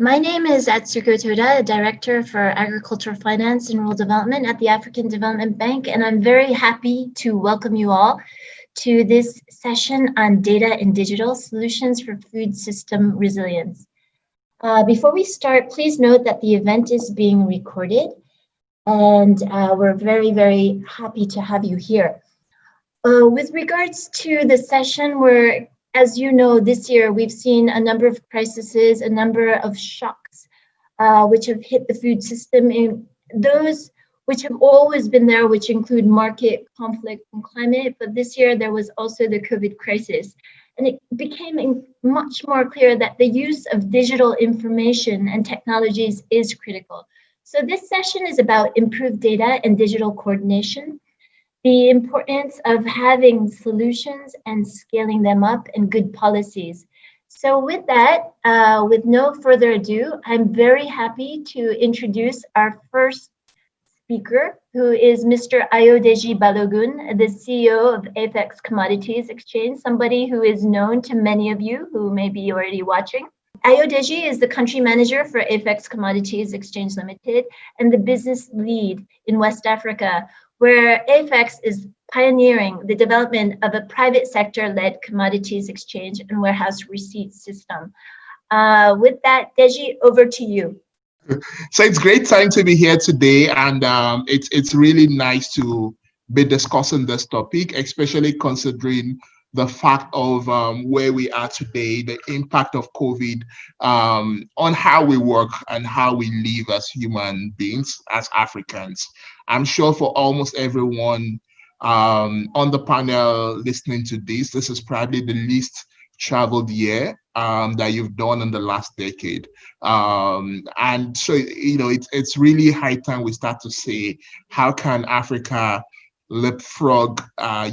My name is Atsuko Toda, Director for Agricultural Finance and Rural Development at the African Development Bank, and I'm very happy to welcome you all to this session on data and digital solutions for food system resilience. Before we start, please note that the event is being recorded, and we're very, very happy to have you here. With regards to the session, as you know, this year we've seen a number of crises, a number of shocks which have hit the food system, and those which have always been there, which include market, conflict, and climate. But this year there was also the COVID crisis. And it became much more clear that the use of digital information and technologies is critical. So this session is about improved data and digital coordination, the importance of having solutions and scaling them up, and good policies. So with that, with no further ado, I'm very happy to introduce our first speaker, who is Mr. Ayodeji Balogun, the CEO of AFEX Commodities Exchange, somebody who is known to many of you who may be already watching. Ayodeji is the country manager for AFEX Commodities Exchange Limited and the business lead in West Africa, where AFEX is pioneering the development of a private sector-led commodities exchange and warehouse receipt system. With that, Deji, over to you. So it's great time to be here today, and it's really nice to be discussing this topic, especially considering the fact of where we are today, the impact of COVID on how we work and how we live as human beings, as Africans. I'm sure for almost everyone on the panel listening to this is probably the least traveled year that you've done in the last decade. And so, you know, it's really high time we start to say, how can Africa leapfrog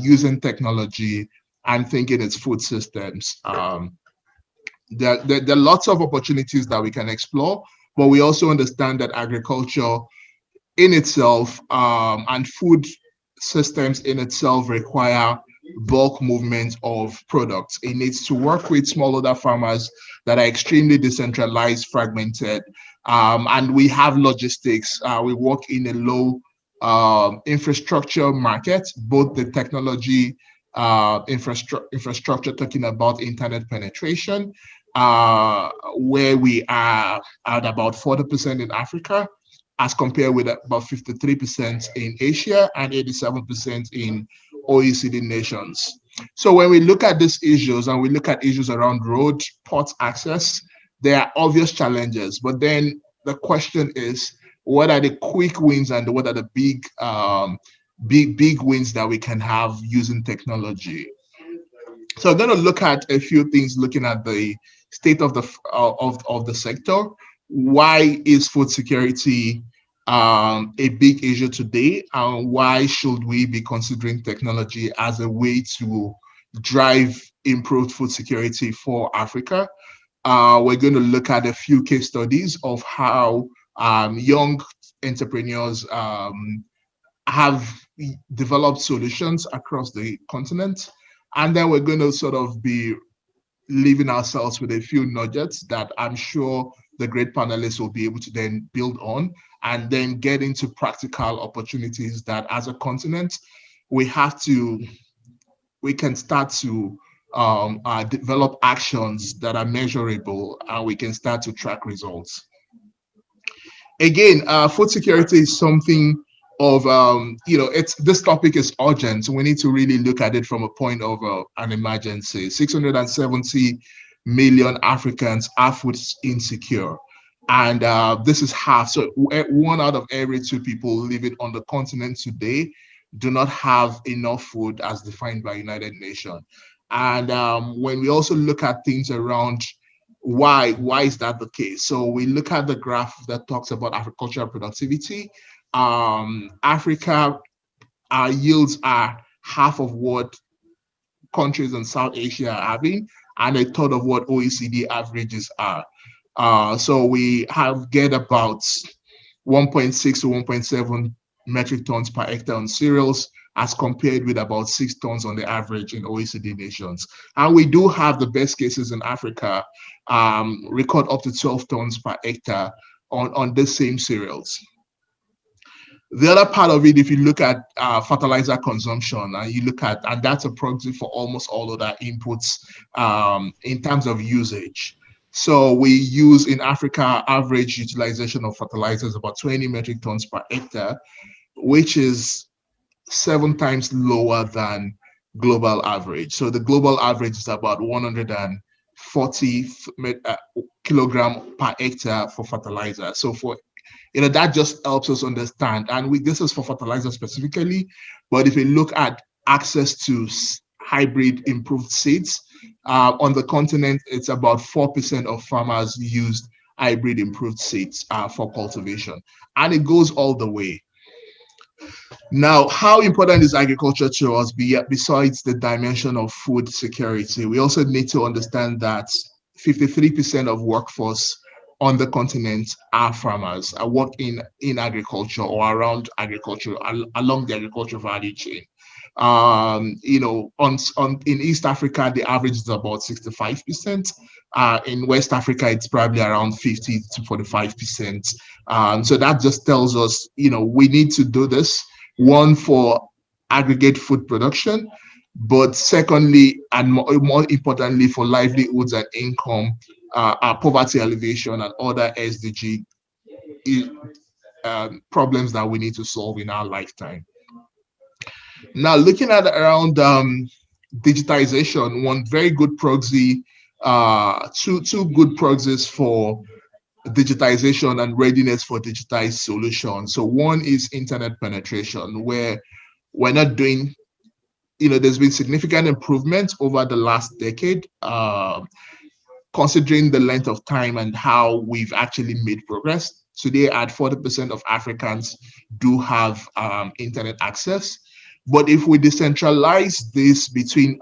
using technology and thinking its food systems? There are lots of opportunities that we can explore, but we also understand that agriculture in itself and food systems in itself require bulk movement of products. It needs to work with smallholder farmers that are extremely decentralized, fragmented, and we have logistics. We work in a low infrastructure market, both the technology infrastructure, talking about internet penetration, where we are at about 40% in Africa, as compared with about 53% in Asia and 87% in OECD nations. So when we look at these issues and we look at issues around road, port access, there are obvious challenges. But then the question is, what are the quick wins and what are the big wins that we can have using technology? So I'm going to look at a few things, looking at the state of the sector. Why is food security a big issue today, and why should we be considering technology as a way to drive improved food security for Africa? We're going to look at a few case studies of how young entrepreneurs have developed solutions across the continent, and then we're going to sort of be leaving ourselves with a few nuggets that I'm sure the great panelists will be able to then build on, and then get into practical opportunities that as a continent, we can start to develop actions that are measurable, and we can start to track results. Again, food security is something of, this topic is urgent. So we need to really look at it from a point of an emergency. 670 million Africans are food insecure. And this is half. So 1 out of every 2 people living on the continent today do not have enough food as defined by United Nations. And when we also look at things around why is that the case? So we look at the graph that talks about agricultural productivity. Africa, our yields are half of what countries in South Asia are having, and a third of what OECD averages are. So we get about 1.6 to 1.7 metric tons per hectare on cereals, as compared with about 6 tons on the average in OECD nations. And we do have the best cases in Africa, record up to 12 tons per hectare on the same cereals. The other part of it, if you look at fertilizer consumption, and you look at, and that's a proxy for almost all of our inputs in terms of usage. So we use in Africa, average utilization of fertilizers about 20 metric tons per hectare, which is 7 times lower than global average. So the global average is about 140 kilogram per hectare for fertilizer. So that just helps us understand. And this is for fertilizer specifically, but if you look at access to hybrid improved seeds, on the continent, it's about 4% of farmers used hybrid improved seeds for cultivation. And it goes all the way. Now, how important is agriculture to us besides the dimension of food security? We also need to understand that 53% of workforce on the continent are farmers, work in agriculture or around agriculture, along the agricultural value chain. In East Africa, the average is about 65%. In West Africa, it's probably around 50 to 45%. So that just tells us, we need to do this, one, for aggregate food production, but secondly, and more importantly, for livelihoods and income, poverty alleviation and other SDG problems that we need to solve in our lifetime. Now, looking at around digitization, one very good proxy, two good proxies for digitization and readiness for digitized solutions. So one is internet penetration, where we're not doing, there's been significant improvement over the last decade, considering the length of time and how we've actually made progress. Today, at 40% of Africans do have internet access. But if we decentralize this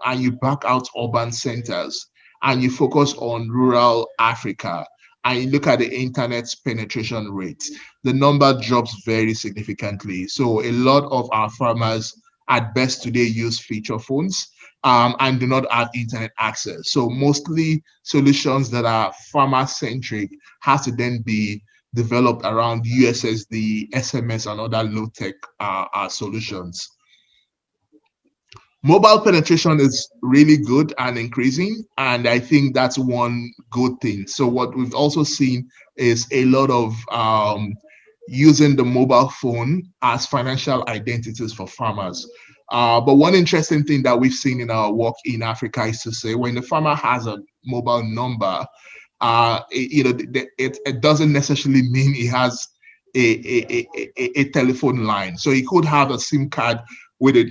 and you back out urban centers and you focus on rural Africa and you look at the internet penetration rate, the number drops very significantly. So a lot of our farmers at best today use feature phones and do not have internet access. So mostly solutions that are farmer-centric have to then be developed around USSD, SMS, and other low-tech solutions. Mobile penetration is really good and increasing, and I think that's one good thing. So what we've also seen is a lot of using the mobile phone as financial identities for farmers. But one interesting thing that we've seen in our work in Africa is to say when the farmer has a mobile number, it doesn't necessarily mean he has a telephone line. So he could have a SIM card with a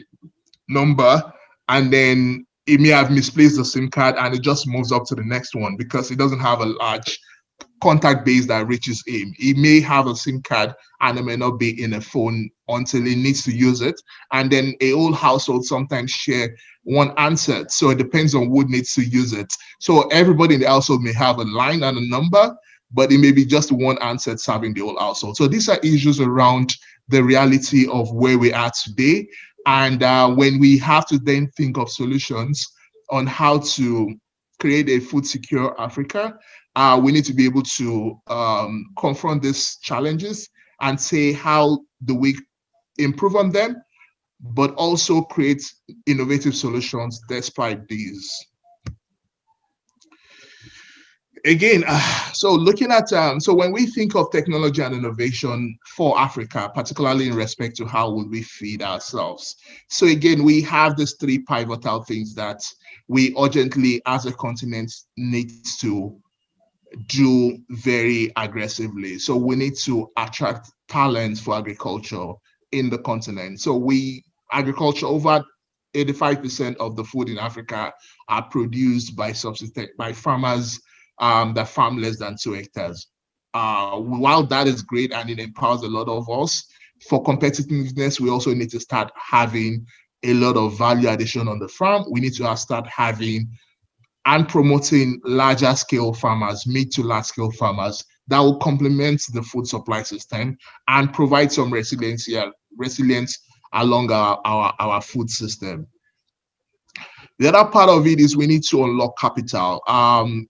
number, and then he may have misplaced the SIM card and it just moves up to the next one because he doesn't have a large contact base that reaches him. He may have a SIM card and it may not be in a phone until he needs to use it. And then a whole household sometimes share one handset. So it depends on who needs to use it. So everybody in the household may have a line and a number, but it may be just one handset serving the whole household. So these are issues around the reality of where we are today. And when we have to then think of solutions on how to create a food secure Africa, we need to be able to confront these challenges and say, how do we improve on them, but also create innovative solutions despite these. Again, so looking at, so when we think of technology and innovation for Africa, particularly in respect to how would we feed ourselves. So again, we have these three pivotal things that we urgently as a continent needs to do very aggressively. So we need to attract talent for agriculture in the continent. So agriculture, over 85% of the food in Africa are produced by farmers that farm less than 2 hectares. While that is great and it empowers a lot of us, for competitiveness, we also need to start having a lot of value addition on the farm. We need to start having and promoting larger scale farmers, mid to large scale farmers that will complement the food supply system and provide some resilience along our food system. The other part of it is we need to unlock capital.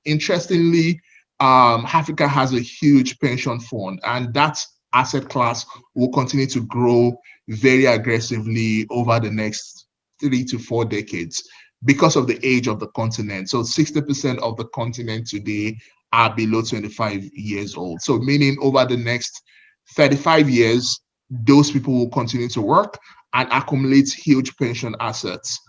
Interestingly, Africa has a huge pension fund, and that asset class will continue to grow very aggressively over the next 3 to 4 decades because of the age of the continent. So 60% of the continent today are below 25 years old. So meaning over the next 35 years, those people will continue to work and accumulate huge pension assets.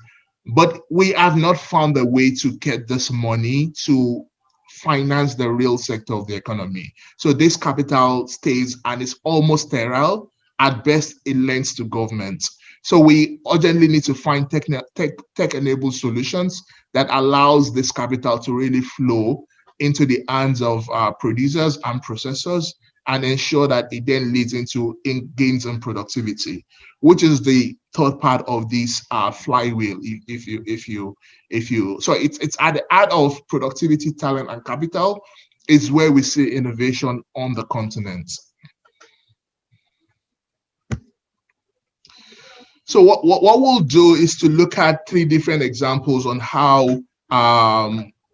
But we have not found a way to get this money to finance the real sector of the economy. So this capital stays and is almost sterile. At best, it lends to government. So we urgently need to find tech-enabled solutions that allows this capital to really flow into the hands of producers and processors and ensure that it then leads into gains in productivity, which is the third part of this flywheel. So it's at the heart of productivity, talent, and capital is where we see innovation on the continent. So what we'll do is to look at 3 different examples on how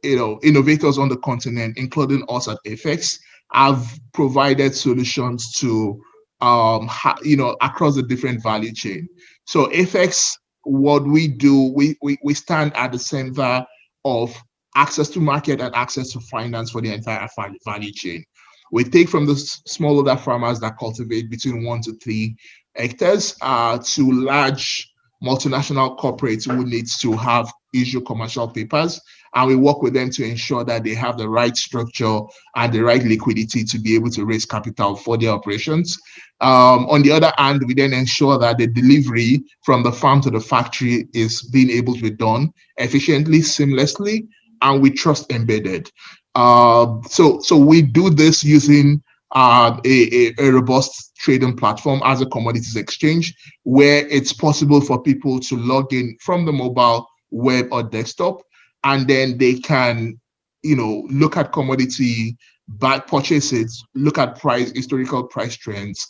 innovators on the continent, including us at FX, have provided solutions to across the different value chain. So FX, what we do, we stand at the center of access to market and access to finance for the entire value chain. We take from the smallholder farmers that cultivate between 1 to 3 hectares to large multinational corporates who needs to have issue commercial papers, and we work with them to ensure that they have the right structure and the right liquidity to be able to raise capital for their operations. On the other hand, we then ensure that the delivery from the farm to the factory is being able to be done efficiently, seamlessly, and we trust embedded. So we do this using a robust trading platform as a commodities exchange, where it's possible for people to log in from the mobile, web, or desktop, and then they can, look at commodity, buy, purchase it, look at historical price trends,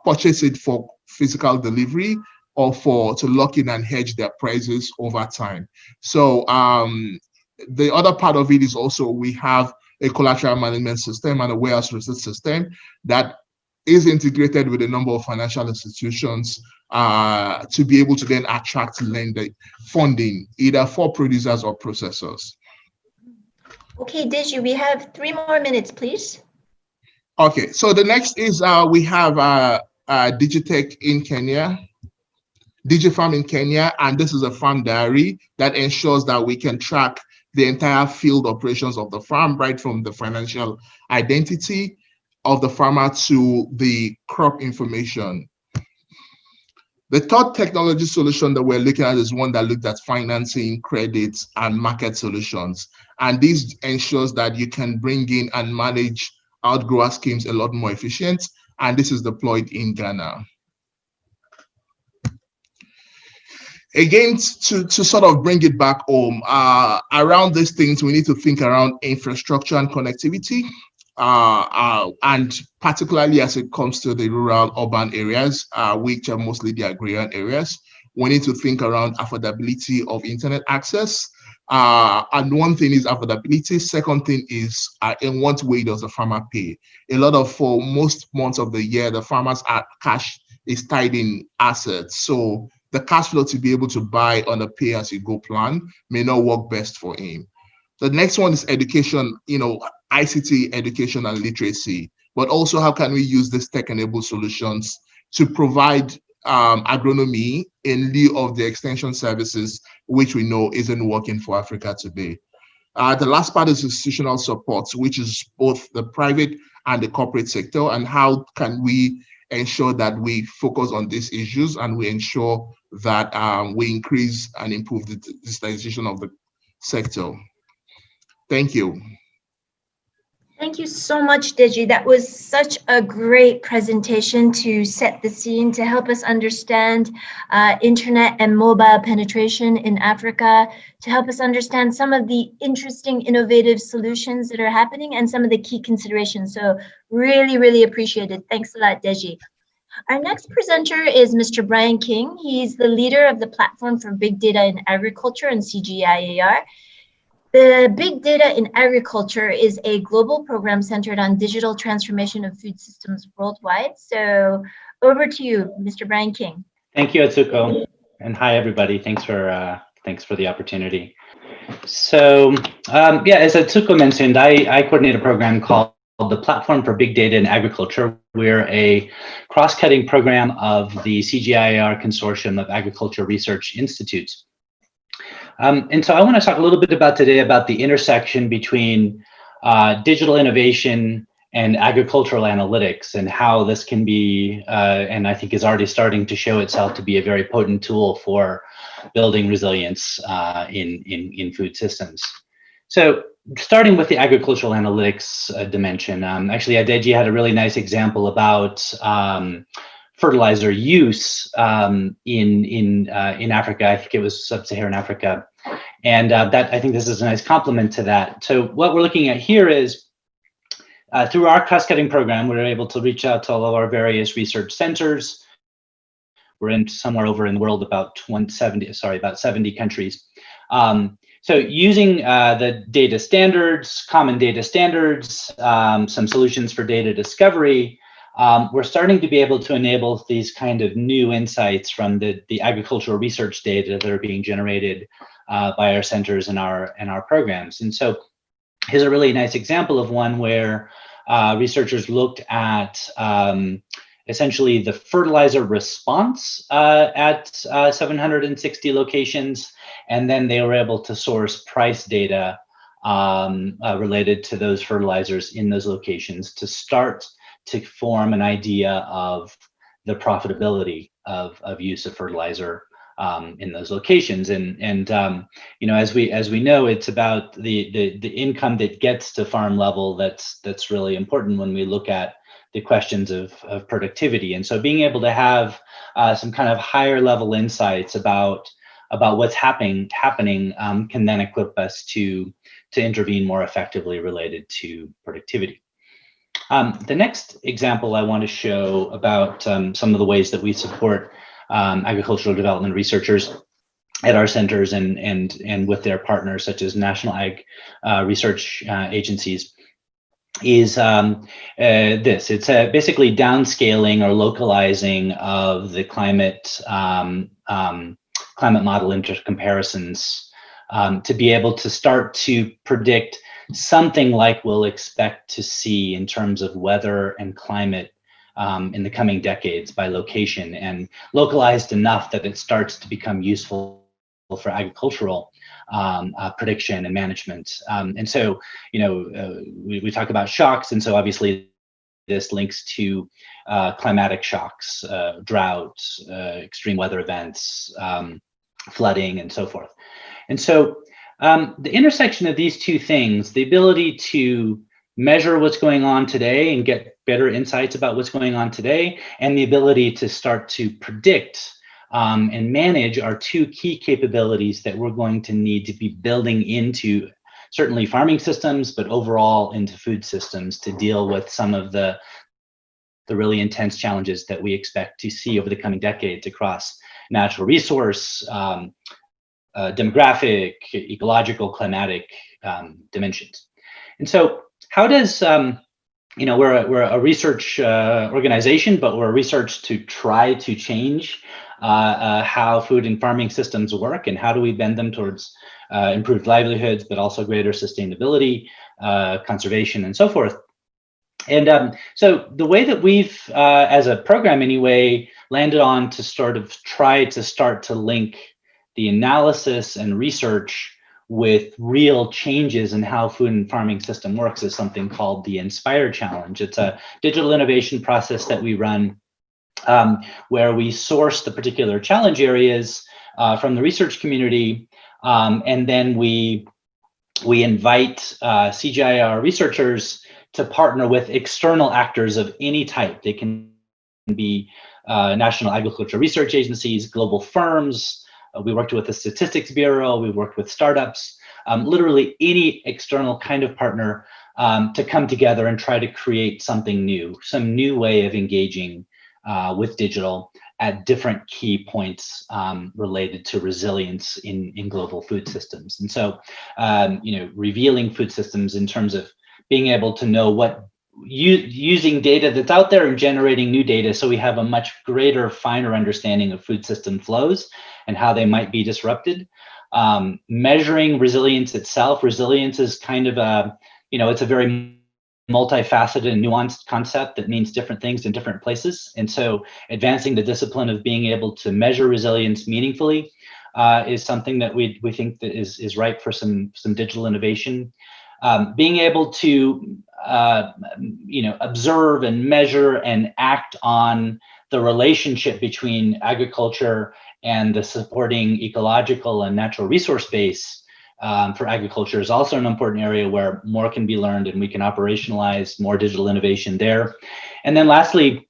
purchase it for physical delivery or to lock in and hedge their prices over time. So the other part of it is also we have a collateral management system and a warehouse receipt system that is integrated with a number of financial institutions to be able to then attract lending funding either for producers or processors. Okay, Deji, we have 3 more minutes, please. Okay, so the next is we have Digitech in Kenya. DigiFarm in Kenya, and this is a farm diary that ensures that we can track the entire field operations of the farm, right from the financial identity of the farmer to the crop information. The third technology solution that we're looking at is one that looked at financing, credits, and market solutions. And this ensures that you can bring in and manage outgrower schemes a lot more efficient. And this is deployed in Ghana. Again, to sort of bring it back home, around these things, we need to think around infrastructure and connectivity, and particularly as it comes to the rural urban areas, which are mostly the agrarian areas. We need to think around affordability of internet access. And one thing is affordability. Second thing is in what way does the farmer pay? For most months of the year, the farmer's cash is tied in assets. So the cash flow to be able to buy on a pay-as-you-go plan may not work best for him. The next one is education, ICT education and literacy, but also how can we use these tech-enabled solutions to provide agronomy in lieu of the extension services, which we know isn't working for Africa today. The last part is institutional support, which is both the private and the corporate sector, and how can we ensure that we focus on these issues and we ensure that we increase and improve the digitalization of the sector. Thank you. Thank you so much, Deji. That was such a great presentation to set the scene, to help us understand internet and mobile penetration in Africa, to help us understand some of the interesting, innovative solutions that are happening and some of the key considerations. So really, really appreciate it. Thanks a lot, Deji. Our next presenter is Mr. Brian King. He's the leader of the Platform for Big Data in Agriculture and CGIAR. The Big Data in Agriculture is a global program centered on digital transformation of food systems worldwide. So over to you, Mr. Brian King. Thank you, Atsuko, and hi everybody. Thanks for the opportunity. So yeah, as Atsuko mentioned, I coordinate a program called the Platform for Big Data in Agriculture. We're a cross-cutting program of the CGIAR Consortium of Agriculture Research Institutes. And so I want to talk a little bit about today about the intersection between digital innovation and agricultural analytics, and how this can be, and I think is already starting to show itself to be a very potent tool for building resilience in food systems. So starting with the agricultural analytics dimension, actually Adeji had a really nice example about fertilizer use in Africa. I think it was sub-Saharan Africa, and that I think this is a nice complement to that. So what we're looking at here is through our cross-cutting program, we're able to reach out to all of our various research centers. We're in somewhere over in the world about 70 countries. So using the data standards, common data standards, some solutions for data discovery, we're starting to be able to enable these kind of new insights from the agricultural research data that are being generated by our centers and our programs. And so here's a really nice example of one where researchers looked at essentially the fertilizer response at 760 locations, and then they were able to source price data related to those fertilizers in those locations to start to form an idea of the profitability of use of fertilizer in those locations. And you know, as we know, it's about the income that gets to farm level that's really important when we look at the questions of productivity. And so being able to have some kind of higher level insights about what's happening can then equip us to intervene more effectively related to productivity. The next example I want to show about some of the ways that we support agricultural development researchers at our centers and with their partners, such as national ag research agencies, is this. It's basically downscaling or localizing of the climate model intercomparisons to be able to start to predict something like we'll expect to see in terms of weather and climate in the coming decades by location, and localized enough that it starts to become useful for agricultural prediction and management. And so, you know, we talk about shocks, and so obviously this links to climatic shocks, droughts, extreme weather events, flooding, and so forth. And so the intersection of these two things, the ability to measure what's going on today and get better insights about what's going on today, and the ability to start to predict and manage, are two key capabilities that we're going to need to be building into certainly farming systems, but overall into food systems to deal with some of the really intense challenges that we expect to see over the coming decades across natural resource, demographic, ecological, climatic dimensions. And so how does, you know, we're a research organization, but we're a research to try to change how food and farming systems work, and how do we bend them towards improved livelihoods, but also greater sustainability, conservation, and so forth. And so the way that we've, as a program anyway, landed on to sort of try to start to link the analysis and research with real changes in how food and farming system works is something called the Inspire Challenge. It's a digital innovation process that we run where we source the particular challenge areas from the research community, and then we invite CGIAR researchers to partner with external actors of any type. They can be national agriculture research agencies, global firms. We worked with the Statistics Bureau. We worked with startups, literally any external kind of partner to come together and try to create something new, some new way of engaging with digital at different key points related to resilience in global food systems. And so, revealing food systems in terms of being able to know what using data that's out there and generating new data, so we have a much greater, finer understanding of food system flows and how they might be disrupted. Measuring resilience itself. Resilience is kind of a, it's a very multifaceted and nuanced concept that means different things in different places. And so advancing the discipline of being able to measure resilience meaningfully is something that we think that is ripe for some digital innovation. Being able to observe and measure and act on the relationship between agriculture and the supporting ecological and natural resource base for agriculture is also an important area where more can be learned, and we can operationalize more digital innovation there. And then lastly,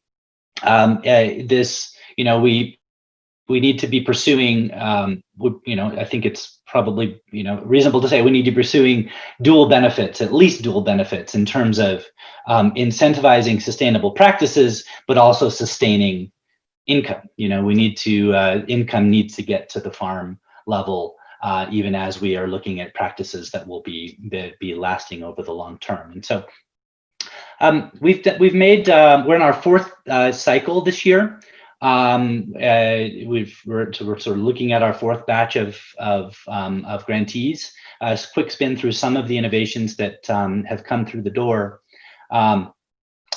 we need to be pursuing, I think it's probably, reasonable to say we need to be pursuing dual benefits, at least dual benefits, in terms of incentivizing sustainable practices, but also sustaining income. We need to, income needs to get to the farm level, even as we are looking at practices that will be lasting over the long term. And so we've made, we're in our fourth cycle this year. We're sort of looking at our fourth batch of grantees. A quick spin through some of the innovations that have come through the door.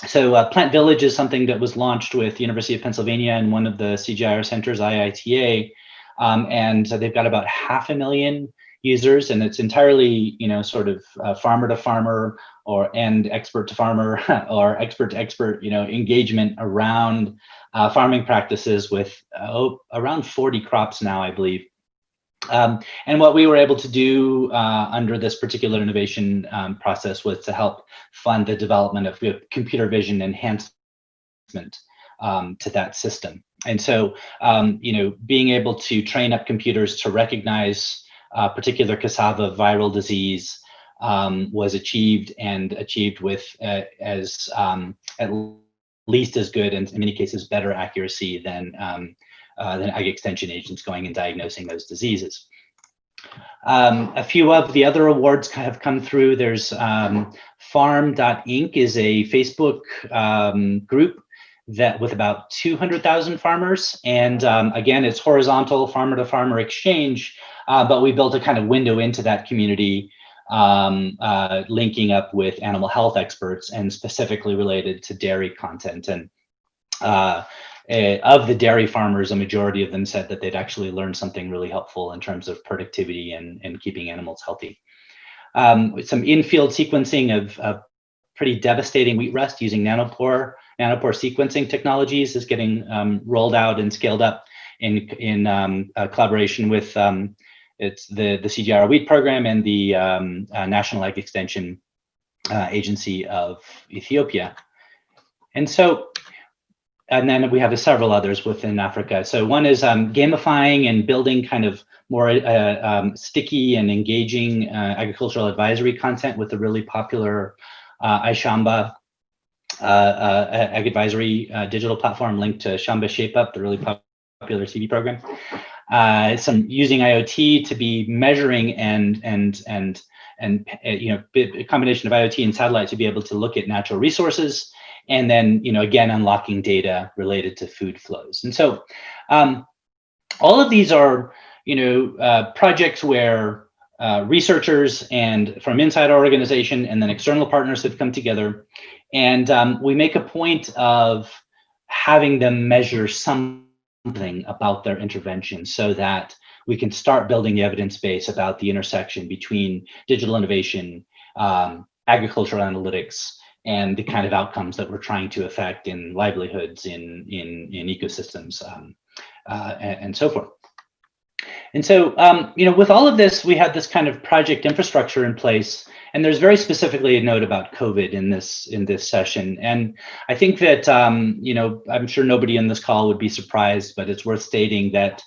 So Plant Village is something that was launched with the University of Pennsylvania and one of the CGIAR centers, IITA, and so they've got about 500,000 users, and it's entirely, sort of farmer to farmer and expert to farmer or expert to expert, engagement around farming practices with around 40 crops now, I believe. And what we were able to do under this particular innovation process was to help fund the development of computer vision enhancement to that system. And so, being able to train up computers to recognize particular cassava viral disease was achieved with as at least as good, and in many cases better accuracy than ag extension agents going and diagnosing those diseases. A few of the other awards have come through. There's Farm.inc is a Facebook group that with about 200,000 farmers. And again, it's horizontal farmer to farmer exchange, but we built a kind of window into that community, linking up with animal health experts and specifically related to dairy content. And of the dairy farmers, a majority of them said that they'd actually learned something really helpful in terms of productivity and keeping animals healthy. Some in-field sequencing of pretty devastating wheat rust using nanopore sequencing technologies is getting rolled out and scaled up in collaboration with it's the CGIAR wheat program and the National Ag Extension Agency of Ethiopia. And so, and then we have several others within Africa. So one is gamifying and building kind of more sticky and engaging agricultural advisory content with the really popular iShamba Ag Advisory digital platform linked to Shamba Shape Up, the really popular TV program. Some using IoT to be measuring and a combination of IoT and satellite to be able to look at natural resources, and then again unlocking data related to food flows. And so all of these are projects where researchers and from inside our organization and then external partners have come together, and we make a point of having them measure something about their intervention so that we can start building the evidence base about the intersection between digital innovation, agricultural analytics, and the kind of outcomes that we're trying to affect in livelihoods, in ecosystems, and so forth. And so, with all of this, we had this kind of project infrastructure in place, and there's very specifically a note about COVID in this session. And I think that, I'm sure nobody in this call would be surprised, but it's worth stating that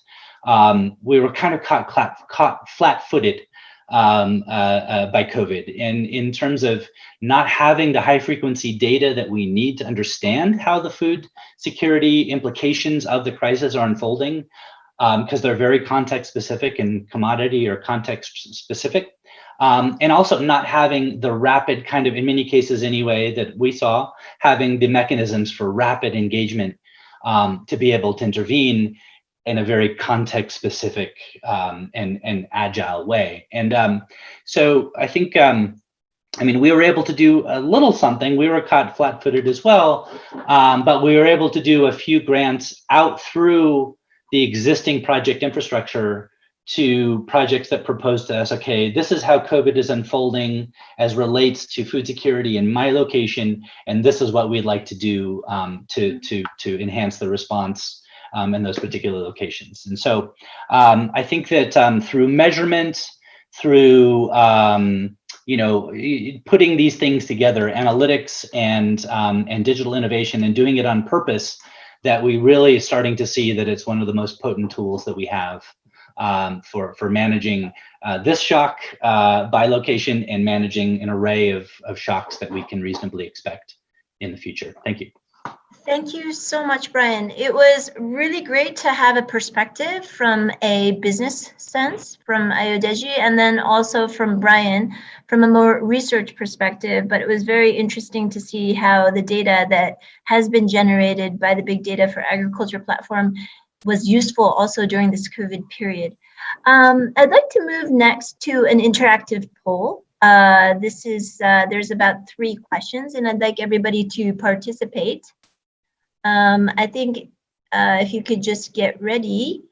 we were kind of caught flat-footed by COVID, and in terms of not having the high frequency data that we need to understand how the food security implications of the crisis are unfolding, because they're very context specific and commodity or context specific. And also not having the rapid kind of, in many cases anyway, that we saw, having the mechanisms for rapid engagement to be able to intervene in a very context specific and agile way. And so I think, I mean, we were able to do a little something. We were caught flat-footed as well, but we were able to do a few grants out through the existing project infrastructure to projects that propose to us, okay, this is how COVID is unfolding as relates to food security in my location, and this is what we'd like to do to enhance the response in those particular locations. And so I think that through measurement, through putting these things together, analytics and digital innovation, and doing it on purpose, that we really starting to see that it's one of the most potent tools that we have for managing this shock by location and managing an array of shocks that we can reasonably expect in the future. Thank you. Thank you so much, Brian. It was really great to have a perspective from a business sense from Ayodeji, and then also from Brian from a more research perspective. But it was very interesting to see how the data that has been generated by the Big Data for Agriculture platform was useful also during this COVID period. I'd like to move next to an interactive poll. There's about 3 questions, and I'd like everybody to participate. I think if you could just get ready.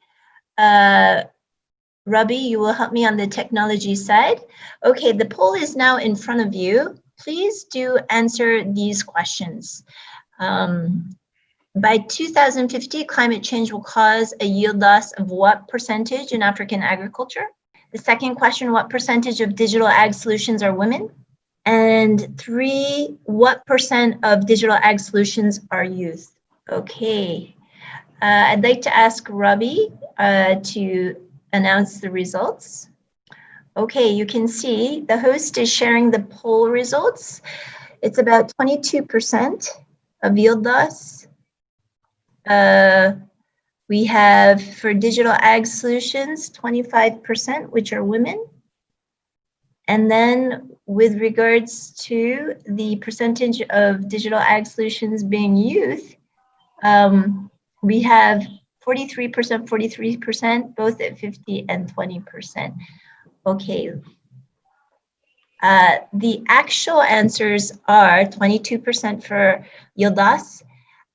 Robbie, you will help me on the technology side. Okay, the poll is now in front of you. Please do answer these questions. By 2050, climate change will cause a yield loss of what percentage in African agriculture? The second question, what percentage of digital ag solutions are women? And 3, what % of digital ag solutions are youth? Okay, I'd like to ask Robbie to announce the results. Okay, you can see the host is sharing the poll results. It's about 22% of yield loss. We have for digital ag solutions, 25%, which are women. And then with regards to the percentage of digital ag solutions being youth, we have 43%, both at 50 and 20%. Okay. The actual answers are 22% for yield loss,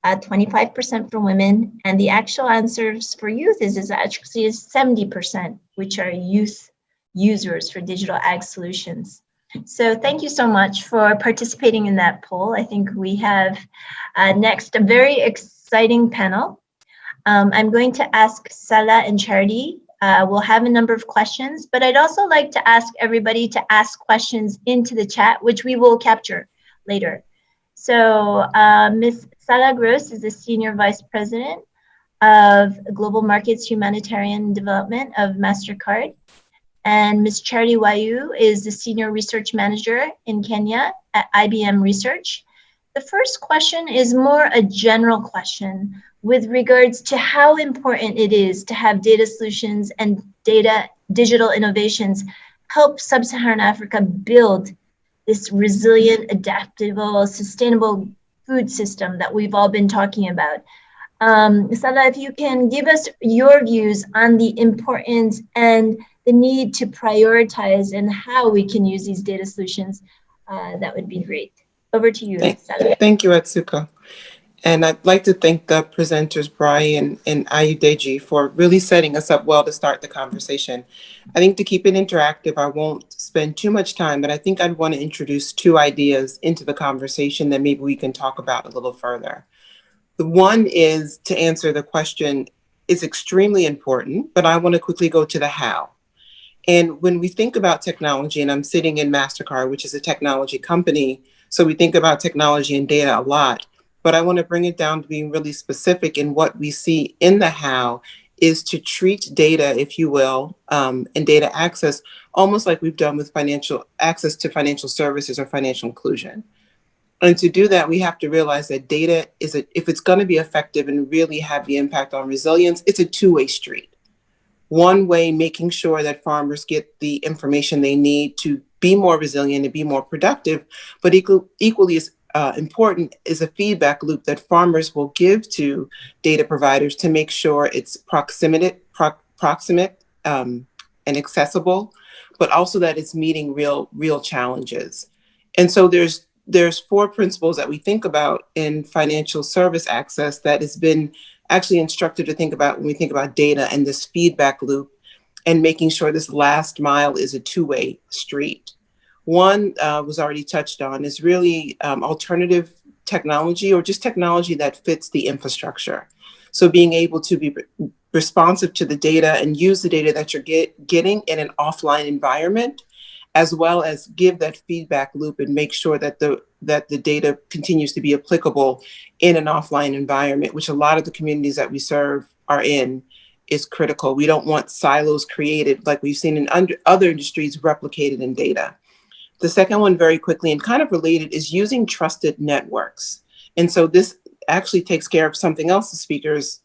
25% for women, and the actual answers for youth is actually 70%, which are youth users for digital ag solutions. So thank you so much for participating in that poll. I think we have next a very exciting panel. I'm going to ask Salah and Charity. We'll have a number of questions, but I'd also like to ask everybody to ask questions into the chat, which we will capture later. So Ms. Salah Gross is the Senior Vice President of Global Markets Humanitarian Development of MasterCard. And Ms. Charity Wayu is the Senior Research Manager in Kenya at IBM Research. The first question is more a general question with regards to how important it is to have data solutions and digital innovations help Sub-Saharan Africa build this resilient, adaptable, sustainable food system that we've all been talking about. Salah, if you can give us your views on the importance and the need to prioritize and how we can use these data solutions, that would be great. Over to you, Salah. Thank you, Atsuko. And I'd like to thank the presenters, Brian and Ayodeji, for really setting us up well to start the conversation. I think to keep it interactive, I won't spend too much time, but I think I'd want to introduce 2 ideas into the conversation that maybe we can talk about a little further. The one is to answer the question, it's extremely important, but I want to quickly go to the how. And when we think about technology, and I'm sitting in MasterCard, which is a technology company, so we think about technology and data a lot, but I want to bring it down to being really specific in what we see in the how is to treat data, if you will, and data access almost like we've done with financial access to financial services or financial inclusion. And to do that, we have to realize that data if it's going to be effective and really have the impact on resilience, it's a two-way street. One way, making sure that farmers get the information they need to be more resilient and be more productive, but equally as important is a feedback loop that farmers will give to data providers to make sure it's proximate and accessible, but also that it's meeting real challenges. And so there's four principles that we think about in financial service access that has been actually instructed to think about when we think about data and this feedback loop and making sure this last mile is a two-way street. One was already touched on is really alternative technology or just technology that fits the infrastructure. So being able to be responsive to the data and use the data that you're getting in an offline environment, as well as give that feedback loop and make sure that the data continues to be applicable in an offline environment, which a lot of the communities that we serve are in, is critical. We don't want silos created like we've seen in other industries replicated in data. The second one, very quickly and kind of related, is using trusted networks. And so this actually takes care of something else the speakers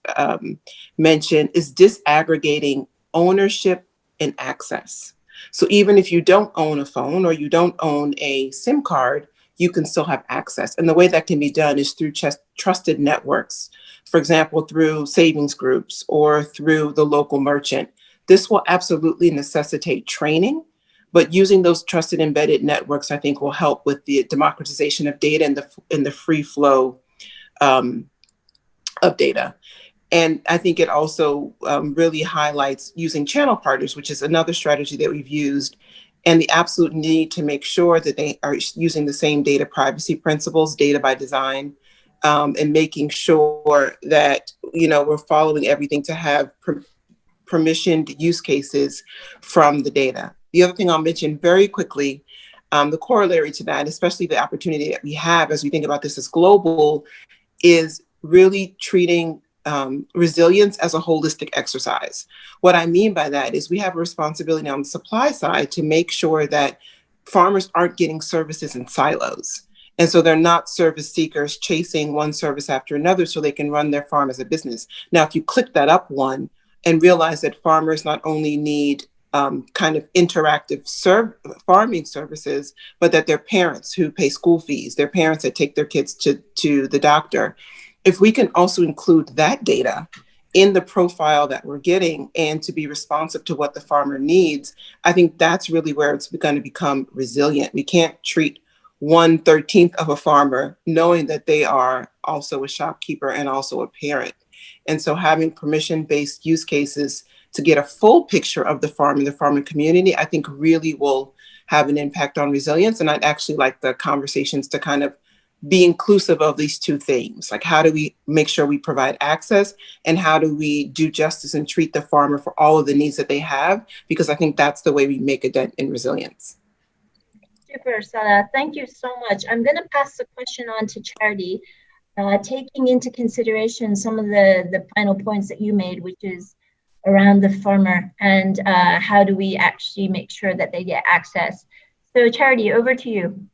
mentioned, is disaggregating ownership and access. So even if you don't own a phone or you don't own a SIM card, you can still have access. And the way that can be done is through trusted networks. For example, through savings groups or through the local merchant. This will absolutely necessitate training, but using those trusted embedded networks, I think, will help with the democratization of data and the free flow of data. And I think it also really highlights using channel partners, which is another strategy that we've used, and the absolute need to make sure that they are using the same data privacy principles, data by design, and making sure that, we're following everything to have permissioned use cases from the data. The other thing I'll mention very quickly, the corollary to that, especially the opportunity that we have as we think about this as global, is really treating resilience as a holistic exercise. What I mean by that is we have a responsibility on the supply side to make sure that farmers aren't getting services in silos. And so they're not service seekers chasing one service after another so they can run their farm as a business. Now, if you click that up one and realize that farmers not only need kind of interactive farming services, but that their parents who pay school fees, their parents that take their kids to the doctor, if we can also include that data in the profile that we're getting and to be responsive to what the farmer needs, I think that's really where it's going to become resilient. We can't treat 1/13 of a farmer knowing that they are also a shopkeeper and also a parent. And so having permission-based use cases to get a full picture of the farm and the farming community, I think really will have an impact on resilience. And I'd actually like the conversations to kind of be inclusive of these two themes. Like, how do we make sure we provide access, and how do we do justice and treat the farmer for all of the needs that they have? Because I think that's the way we make a dent in resilience. Super, Salah. Thank you so much. I'm going to pass the question on to Charity, taking into consideration some of the final points that you made, which is around the farmer and how do we actually make sure that they get access. So Charity, over to you.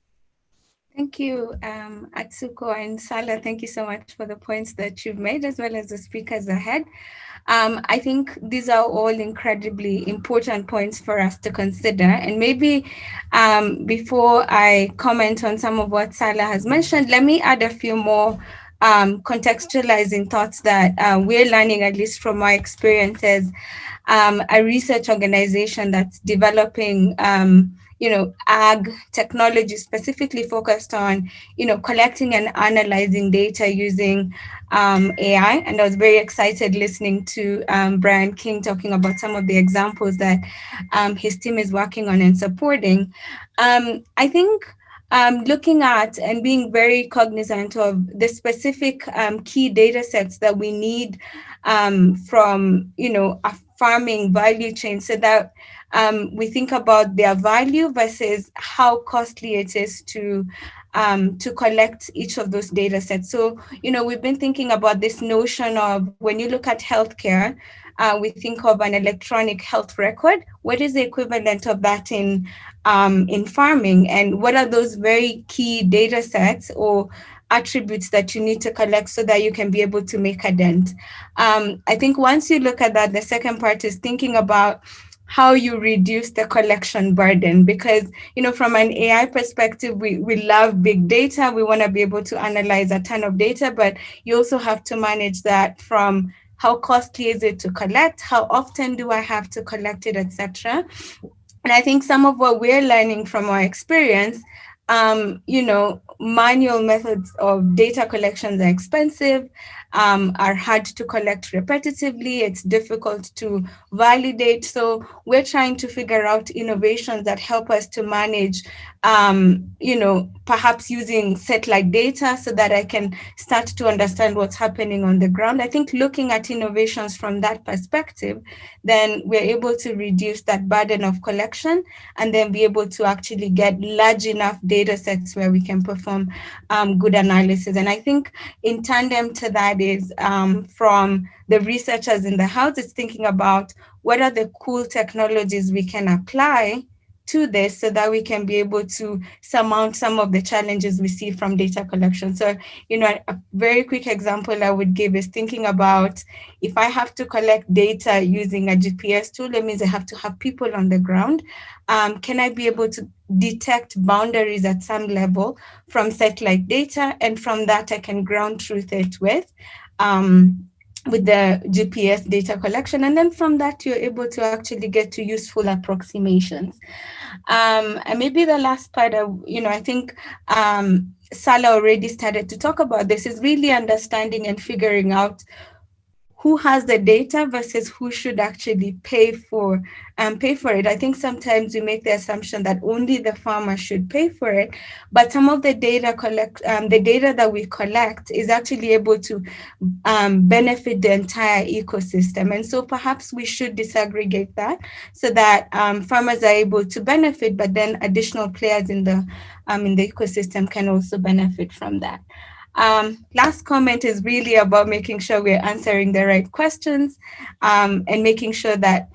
Thank you, Atsuko and Salah. Thank you so much for the points that you've made, as well as the speakers ahead. I think these are all incredibly important points for us to consider. And maybe before I comment on some of what Salah has mentioned, let me add a few more contextualizing thoughts that we're learning, at least from my experiences. A research organization that's developing ag technology specifically focused on, collecting and analyzing data using AI. And I was very excited listening to Brian King talking about some of the examples that his team is working on and supporting. I think looking at and being very cognizant of the specific key data sets that we need from, a farming value chain, so that we think about their value versus how costly it is to collect each of those data sets. So, we've been thinking about this notion of, when you look at healthcare, we think of an electronic health record. What is the equivalent of that in farming? And what are those very key data sets or attributes that you need to collect so that you can be able to make a dent? I think once you look at that, the second part is thinking about how you reduce the collection burden, because from an AI perspective, we love big data. We want to be able to analyze a ton of data, but you also have to manage that from how costly is it to collect, how often do I have to collect it, etc. And I think some of what we're learning from our experience, manual methods of data collections are expensive, are hard to collect repetitively. It's difficult to validate. So we're trying to figure out innovations that help us to manage, perhaps using satellite data so that I can start to understand what's happening on the ground. I think looking at innovations from that perspective, then we're able to reduce that burden of collection and then be able to actually get large enough data sets where we can perform good analysis. And I think in tandem to that is from the researchers in the house, is thinking about what are the cool technologies we can apply to this so that we can be able to surmount some of the challenges we see from data collection. So, a very quick example I would give is thinking about if I have to collect data using a GPS tool, that means I have to have people on the ground. Can I be able to detect boundaries at some level from satellite data? And from that, I can ground truth it with the GPS data collection. And then from that, you're able to actually get to useful approximations. And maybe the last part, I think Salah already started to talk about this, is really understanding and figuring out who has the data versus who should actually pay for it. I think sometimes we make the assumption that only the farmer should pay for it, but some of the data that we collect is actually able to benefit the entire ecosystem. And so perhaps we should disaggregate that so that farmers are able to benefit, but then additional players in the ecosystem can also benefit from that. Last comment is really about making sure we're answering the right questions and making sure that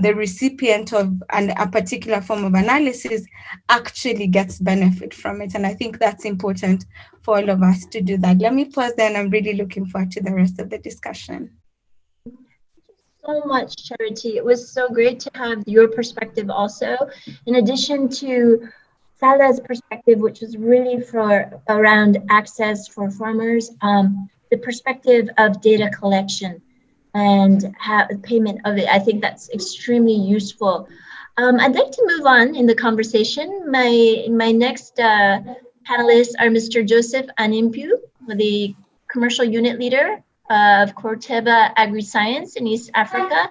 the recipient of a particular form of analysis actually gets benefit from it. And I think that's important for all of us to do that. Let me pause there, and I'm really looking forward to the rest of the discussion. Thank you so much, Charity. It was so great to have your perspective also, in addition to Salah's perspective, which was really around access for farmers, the perspective of data collection and payment of it. I think that's extremely useful. I'd like to move on in the conversation. My next panelists are Mr. Joseph Animpu, the commercial unit leader of Corteva Agri-Science in East Africa,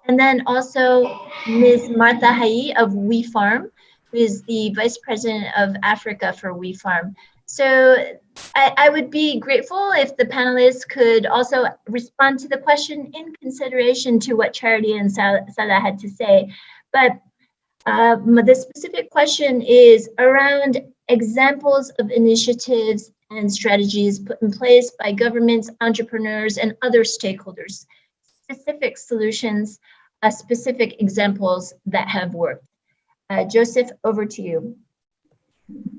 and then also Ms. Martha Hai of WeFarm, who is the Vice President of Africa for WeFarm. So I would be grateful if the panelists could also respond to the question in consideration to what Charity and Salah had to say. But the specific question is around examples of initiatives and strategies put in place by governments, entrepreneurs, and other stakeholders, specific solutions, specific examples that have worked. Joseph, over to you.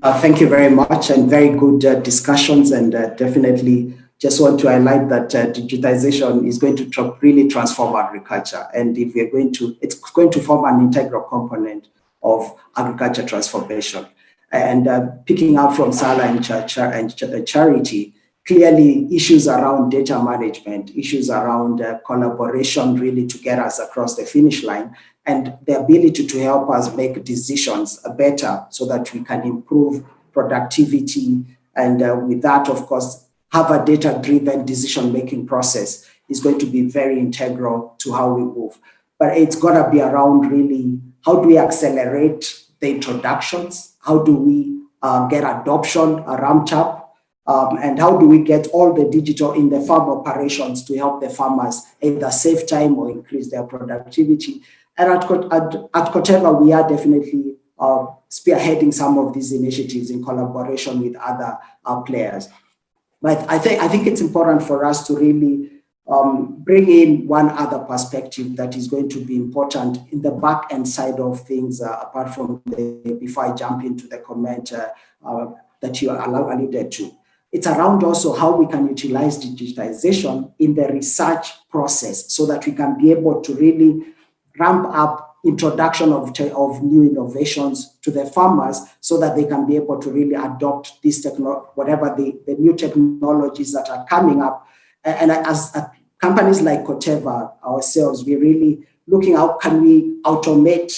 Thank you very much, and very good discussions, and definitely just want to highlight that digitization is going to really transform agriculture, and if we're going to, it's going to form an integral component of agriculture transformation. And picking up from Salah and Charity, clearly issues around data management, issues around collaboration really to get us across the finish line, and the ability to help us make decisions better so that we can improve productivity. And with that, of course, have a data-driven decision-making process is going to be very integral to how we move. But it's got to be around really, how do we accelerate the introductions? How do we get adoption ramped up? And how do we get all the digital in the farm operations to help the farmers either save time or increase their productivity? And at Corteva, we are definitely spearheading some of these initiatives in collaboration with other players. But I think it's important for us to really bring in one other perspective that is going to be important in the back end side of things, apart from before I jump into the comment that you alluded to. It's around also how we can utilize digitization in the research process so that we can be able to really ramp up introduction of new innovations to the farmers so that they can be able to really adopt this whatever the new technologies that are coming up. And as companies like Corteva ourselves, we're really looking how can we automate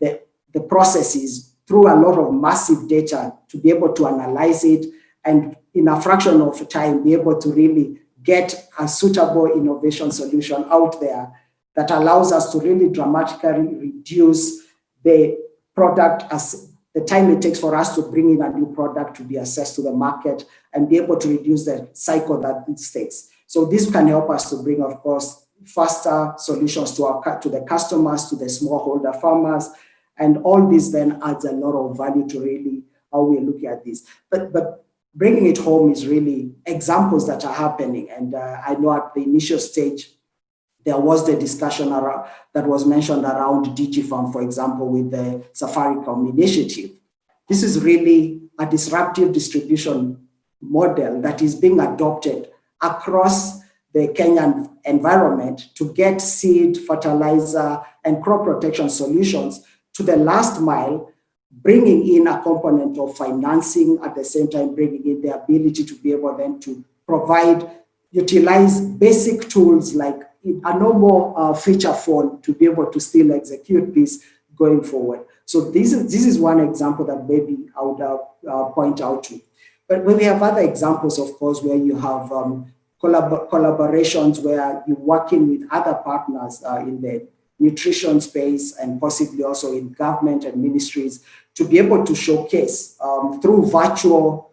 the processes through a lot of massive data to be able to analyze it and in a fraction of time be able to really get a suitable innovation solution out there that allows us to really dramatically reduce the product as the time it takes for us to bring in a new product to be assessed to the market and be able to reduce the cycle that it takes. So this can help us to bring, of course, faster solutions to the customers, to the smallholder farmers, and all this then adds a lot of value to really how we're looking at this. But bringing it home is really examples that are happening. And I know at the initial stage, there was the discussion that was mentioned around DigiFarm, for example, with the Safaricom initiative. This is really a disruptive distribution model that is being adopted across the Kenyan environment to get seed, fertilizer, and crop protection solutions to the last mile, bringing in a component of financing, at the same time bringing in the ability to be able then to utilize basic tools like a normal feature phone to be able to still execute this going forward. So this is one example that maybe I would point out to. But we have other examples, of course, where you have collaborations where you're working with other partners in the nutrition space and possibly also in government and ministries to be able to showcase through virtual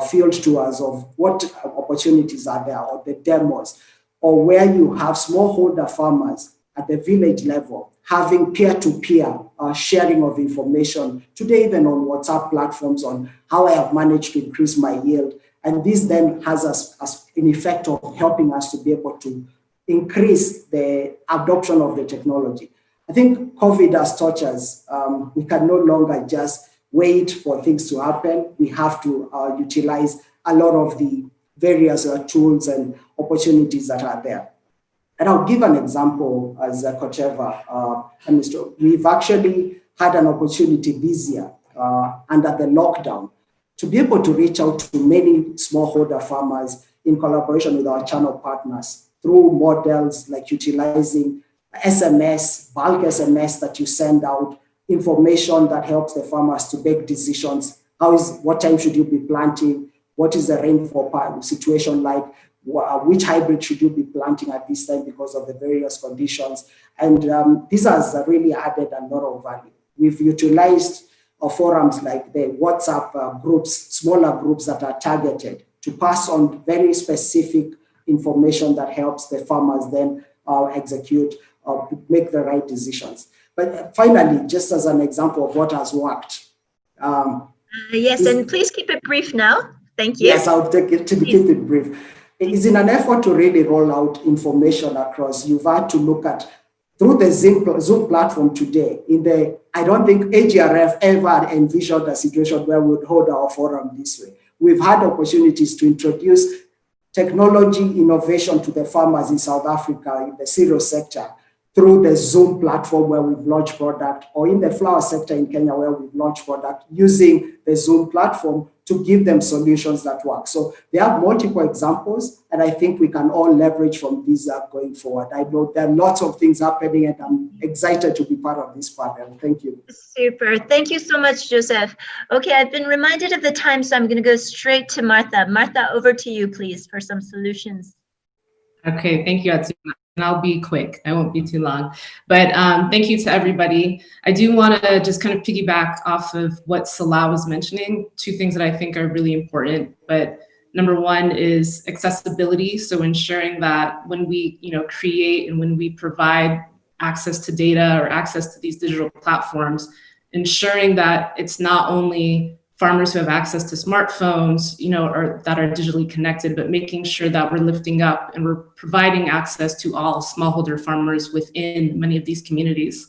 field tours of what opportunities are there or the demos, or where you have smallholder farmers at the village level having peer-to-peer sharing of information, today even on WhatsApp platforms on how I have managed to increase my yield. And this then has an effect of helping us to be able to increase the adoption of the technology. I think COVID has taught us we can no longer just wait for things to happen. We have to utilize a lot of the various tools and opportunities that are there. And I'll give an example as Corteva. We've actually had an opportunity this year under the lockdown to be able to reach out to many smallholder farmers in collaboration with our channel partners through models like utilizing SMS, bulk SMS that you send out, information that helps the farmers to make decisions. What time should you be planting? What is the rainfall situation like? Which hybrid should you be planting at this time because of the various conditions? And this has really added a lot of value. We've utilized forums like the WhatsApp groups, smaller groups that are targeted to pass on very specific information that helps the farmers then execute or make the right decisions. But finally, just as an example of what has worked. Yes, and please keep it brief now. Thank you. Yes, I'll take it to keep it brief. It is in an effort to really roll out information across. You've had to look at through the Zoom platform today. I don't think AGRF ever envisioned a situation where we would hold our forum this way. We've had opportunities to introduce technology innovation to the farmers in South Africa in the cereal sector through the Zoom platform where we've launched product, or in the flower sector in Kenya where we've launched product using the Zoom platform to give them solutions that work. So there are multiple examples, and I think we can all leverage from these going forward. I know there are lots of things happening, and I'm excited to be part of this panel. Thank you. Super. Thank you so much, Joseph. Okay, I've been reminded of the time, so I'm going to go straight to Martha. Martha, over to you, please, for some solutions. Okay, thank you, Atsuma. And I'll be quick. I won't be too long. But thank you to everybody. I do want to just kind of piggyback off of what Salah was mentioning, two things that I think are really important. But number one is accessibility. So ensuring that when we create and when we provide access to data or access to these digital platforms, ensuring that it's not only farmers who have access to smartphones, or that are digitally connected, but making sure that we're lifting up and we're providing access to all smallholder farmers within many of these communities.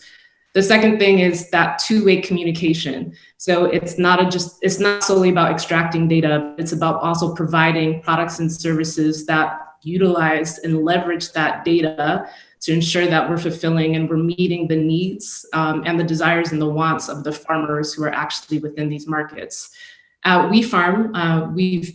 The second thing is that two-way communication. So it's not solely about extracting data, it's about also providing products and services that utilize and leverage that data to ensure that we're fulfilling and we're meeting the needs and the desires and the wants of the farmers who are actually within these markets. At WeFarm, we've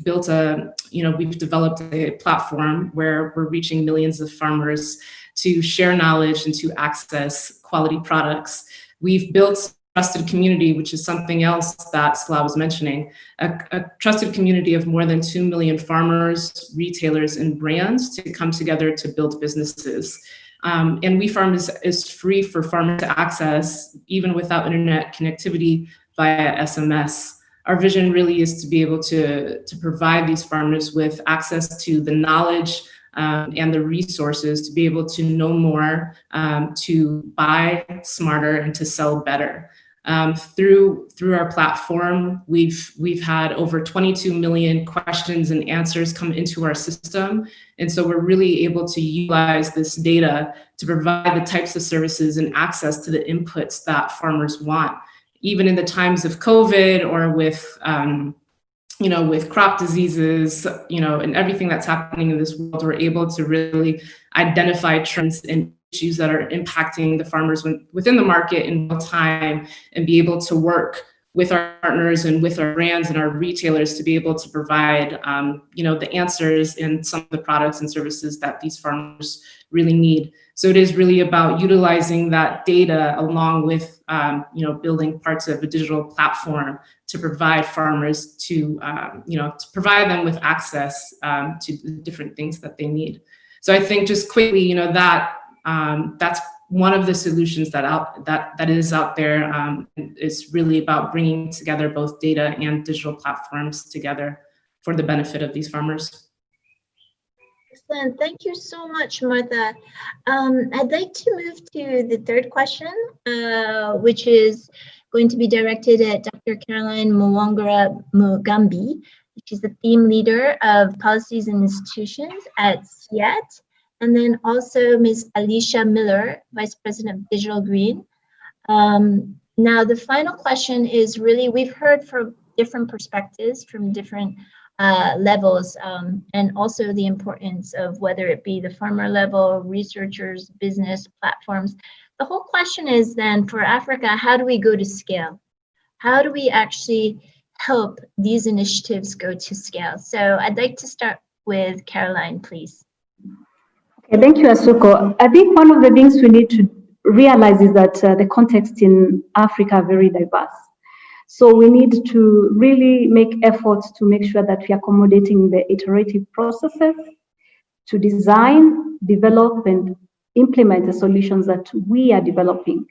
developed a platform where we're reaching millions of farmers to share knowledge and to access quality products. We've built a trusted community, which is something else that Salah was mentioning, a trusted community of more than 2 million farmers, retailers, and brands to come together to build businesses. And WeFarm is free for farmers to access, even without internet connectivity, via SMS. Our vision really is to be able to provide these farmers with access to the knowledge and the resources to be able to know more, to buy smarter, and to sell better. Through our platform, we've had over 22 million questions and answers come into our system. And so we're really able to utilize this data to provide the types of services and access to the inputs that farmers want. Even in the times of COVID or with crop diseases, and everything that's happening in this world, we're able to really identify trends and issues that are impacting the farmers within the market in real time, and be able to work with our partners and with our brands and our retailers to be able to provide, the answers and some of the products and services that these farmers really need. So it is really about utilizing that data along with, building parts of a digital platform to provide farmers to provide them with access to the different things that they need. So I think just quickly, that's one of the solutions that is out there. Is really about bringing together both data and digital platforms together for the benefit of these farmers. Excellent. Thank you so much, Martha. I'd like to move to the third question, which is going to be directed at Dr. Caroline Mwangara Mugambi. She's the theme leader of policies and institutions at CIAT. And then also Ms. Alicia Miller, Vice President of Digital Green. Now, the final question is really, we've heard from different perspectives from different levels, and also the importance of whether it be the farmer level, researchers, business, platforms. The whole question is then for Africa, how do we go to scale? How do we actually help these initiatives go to scale? So I'd like to start with Caroline, please. Okay, thank you, Asuko. I think one of the things we need to realize is that the context in Africa are very diverse. So we need to really make efforts to make sure that we are accommodating the iterative processes to design, develop, and implement the solutions that we are developing.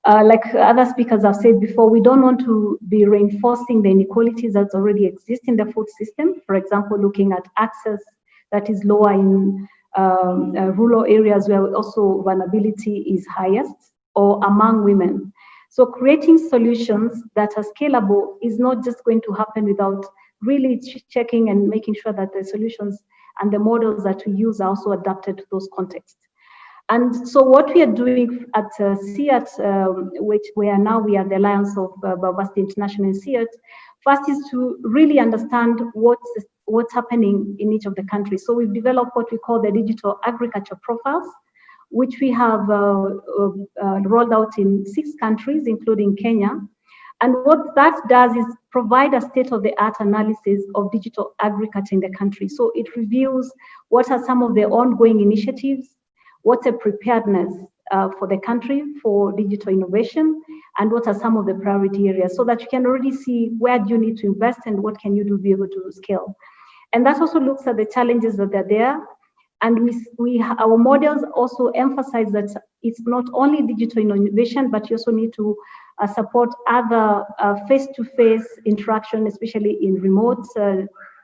Like other speakers have said before, we don't want to be reinforcing the inequalities that already exist in the food system. For example, looking at access that is lower in rural areas where also vulnerability is highest, or among women. So creating solutions that are scalable is not just going to happen without really checking and making sure that the solutions and the models that we use are also adapted to those contexts. And so what we are doing at CIAT, which we are the Alliance of Biodiversity International in CIAT, first is to really understand what's happening in each of the countries. So we've developed what we call the digital agriculture profiles, which we have rolled out in 6 countries, including Kenya. And what that does is provide a state-of-the-art analysis of digital agriculture in the country. So it reveals what are some of the ongoing initiatives, what's a preparedness for the country for digital innovation, and what are some of the priority areas, so that you can already see where do you need to invest and what can you do to be able to scale. And that also looks at the challenges that are there. And our models also emphasize that it's not only digital innovation, but you also need to support other face-to-face interaction, especially in remote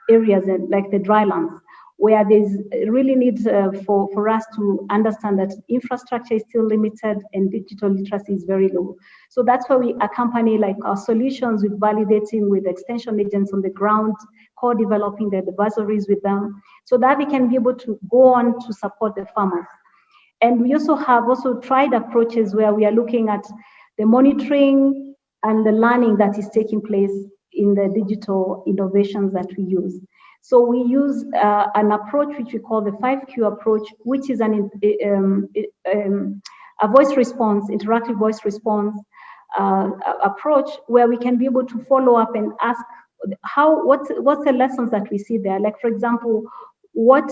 areas like the drylands, where there's really need for us to understand that infrastructure is still limited and digital literacy is very low. So that's why we accompany like our solutions with validating with extension agents on the ground, co-developing the advisories with them, so that we can be able to go on to support the farmers. And we also have tried approaches where we are looking at the monitoring and the learning that is taking place in the digital innovations that we use. So we use an approach which we call the 5Q approach, which is a voice response, interactive voice response approach, where we can be able to follow up and ask what's the lessons that we see there. Like, for example, what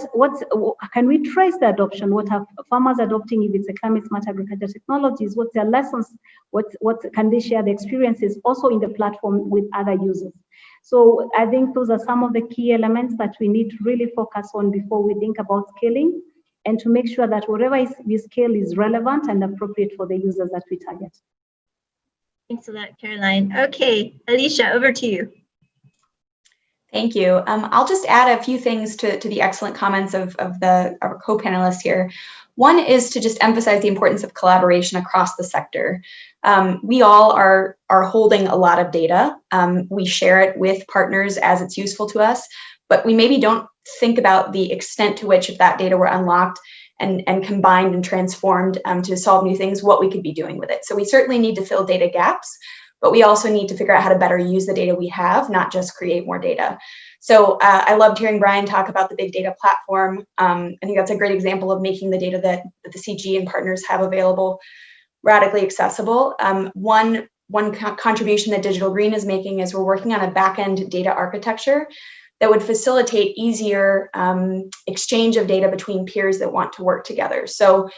can we trace the adoption? What are farmers adopting if it's a climate smart agriculture technologies? What's their lessons? What can they share the experiences also in the platform with other users? So I think those are some of the key elements that we need to really focus on before we think about scaling, and to make sure that whatever we scale is relevant and appropriate for the users that we target. Thanks a lot, Caroline. Okay, Alicia, over to you. Thank you. I'll just add a few things to the excellent comments of our co-panelists here. One is to just emphasize the importance of collaboration across the sector. We all are holding a lot of data. We share it with partners as it's useful to us, but we maybe don't think about the extent to which, if that data were unlocked and combined and transformed to solve new things, what we could be doing with it. So we certainly need to fill data gaps, but we also need to figure out how to better use the data we have, not just create more data. So I loved hearing Brian talk about the big data platform. I think that's a great example of making the data that the CG and partners have available radically accessible. One contribution that Digital Green is making is we're working on a back-end data architecture that would facilitate easier exchange of data between peers that want to work together. So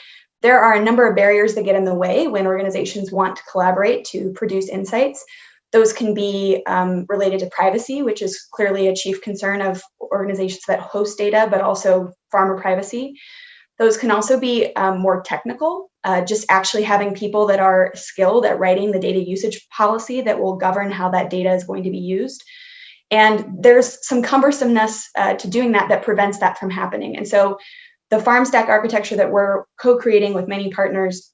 there are a number of barriers that get in the way when organizations want to collaborate to produce insights. Those can be related to privacy, which is clearly a chief concern of organizations that host data, but also farmer privacy. Those can also be more technical, just actually having people that are skilled at writing the data usage policy that will govern how that data is going to be used. And there's some cumbersomeness to doing that prevents that from happening. And so the farm stack architecture that we're co-creating with many partners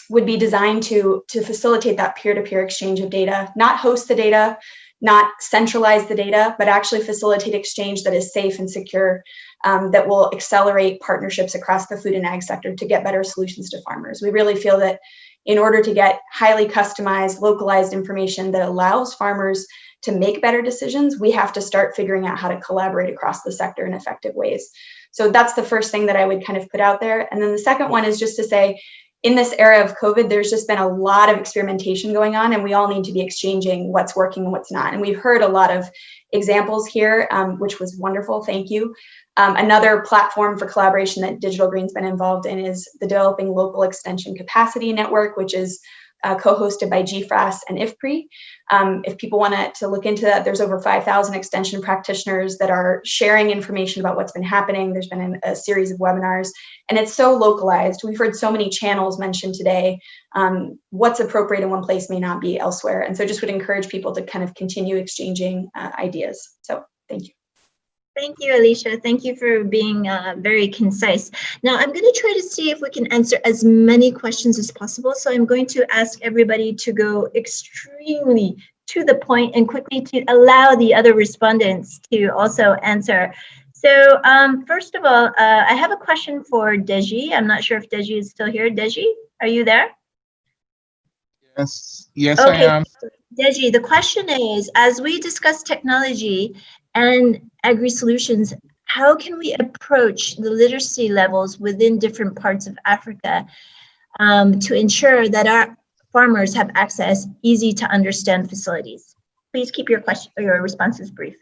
would be designed to facilitate that peer-to-peer exchange of data, not host the data, not centralize the data, but actually facilitate exchange that is safe and secure, that will accelerate partnerships across the food and ag sector to get better solutions to farmers. We really feel that in order to get highly customized, localized information that allows farmers to make better decisions, we have to start figuring out how to collaborate across the sector in effective ways. So that's the first thing that I would kind of put out there. And then the second one is just to say, in this era of COVID, there's just been a lot of experimentation going on, and we all need to be exchanging what's working and what's not. And we've heard a lot of examples here, which was wonderful. Thank you. Another platform for collaboration that Digital Green's been involved in is the Developing Local Extension Capacity Network, which is co-hosted by GFRAS and IFPRI. If people want to look into that, there's over 5,000 extension practitioners that are sharing information about what's been happening. There's been a series of webinars, and it's so localized. We've heard so many channels mentioned today. What's appropriate in one place may not be elsewhere. And so just would encourage people to kind of continue exchanging ideas. So thank you. Thank you, Alicia. Thank you for being very concise. Now, I'm going to try to see if we can answer as many questions as possible. So I'm going to ask everybody to go extremely to the point and quickly to allow the other respondents to also answer. So first of all, I have a question for Deji. I'm not sure if Deji is still here. Deji, are you there? Yes, okay. I am. Deji, the question is, as we discuss technology and agri-solutions, how can we approach the literacy levels within different parts of Africa to ensure that our farmers have access easy to understand facilities? Please keep your responses brief.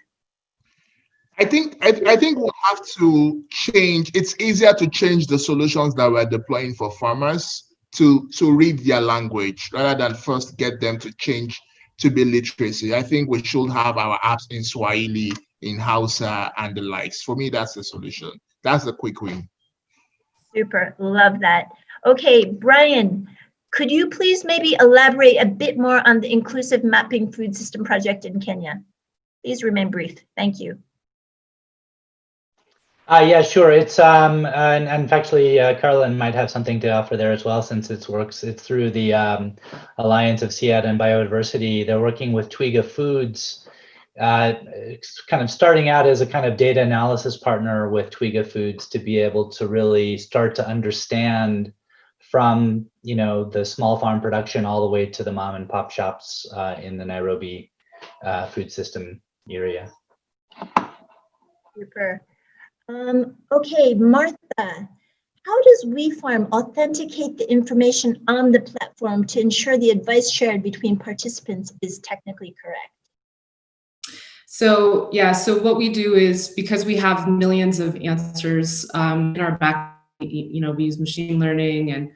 I think we'll have to change. It's easier to change the solutions that we're deploying for farmers to read their language rather than first get them to change to be literacy. I think we should have our apps in Swahili, in Hausa, and the likes. For me, that's the solution. That's the quick win. Super, love that. Okay, Brian, could you please maybe elaborate a bit more on the Inclusive Mapping Food System project in Kenya? Please remain brief. Thank you. Yeah, sure. It's and actually, Caroline might have something to offer there as well, since it's through the Alliance of Seed and Biodiversity. They're working with Twiga Foods, it's kind of starting out as a kind of data analysis partner with Twiga Foods to be able to really start to understand from the small farm production all the way to the mom and pop shops in the Nairobi food system area. Super. Okay, Martha, how does WeFarm authenticate the information on the platform to ensure the advice shared between participants is technically correct? So yeah, so what we do is, because we have millions of answers in our back, we use machine learning and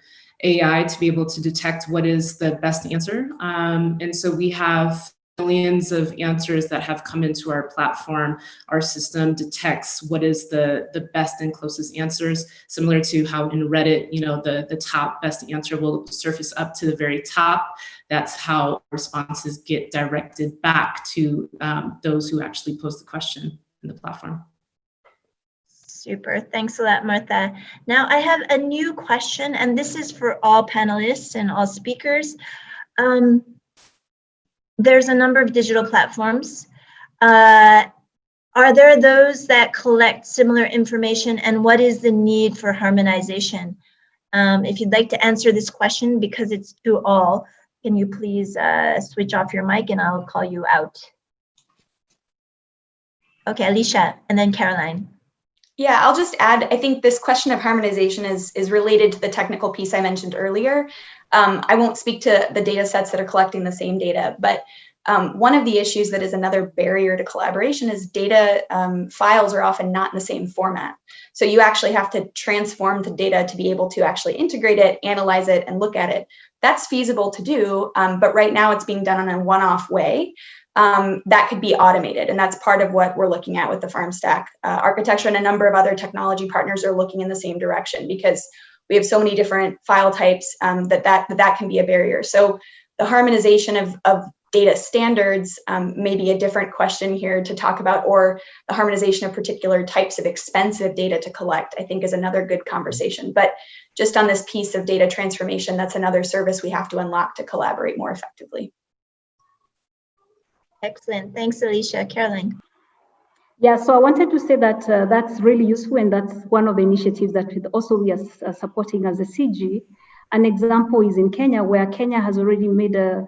AI to be able to detect what is the best answer. And so we have millions of answers that have come into our platform. Our system detects what is the best and closest answers, similar to how in Reddit, the top best answer will surface up to the very top. That's how responses get directed back to those who actually pose the question in the platform. Super, thanks a lot, Martha. Now I have a new question, and this is for all panelists and all speakers. There's a number of digital platforms. Are there those that collect similar information, and what is the need for harmonization? If you'd like to answer this question, because it's to all, can you please switch off your mic and I'll call you out. Okay, Alicia, and then Caroline. Yeah, I'll just add, I think this question of harmonization is related to the technical piece I mentioned earlier. I won't speak to the data sets that are collecting the same data, but one of the issues that is another barrier to collaboration is data files are often not in the same format. So you actually have to transform the data to be able to actually integrate it, analyze it, and look at it. That's feasible to do, but right now it's being done in a one-off way. That could be automated, and that's part of what we're looking at with the farm stack architecture, and a number of other technology partners are looking in the same direction, because we have so many different file types that can be a barrier. So the harmonization of data standards may be a different question here to talk about, or the harmonization of particular types of expensive data to collect, I think, is another good conversation. But just on this piece of data transformation, that's another service we have to unlock to collaborate more effectively. Excellent. Thanks, Alicia. Caroline. Yeah, so I wanted to say that that's really useful, and that's one of the initiatives that we are supporting as a CG. An example is in Kenya, where Kenya has already made the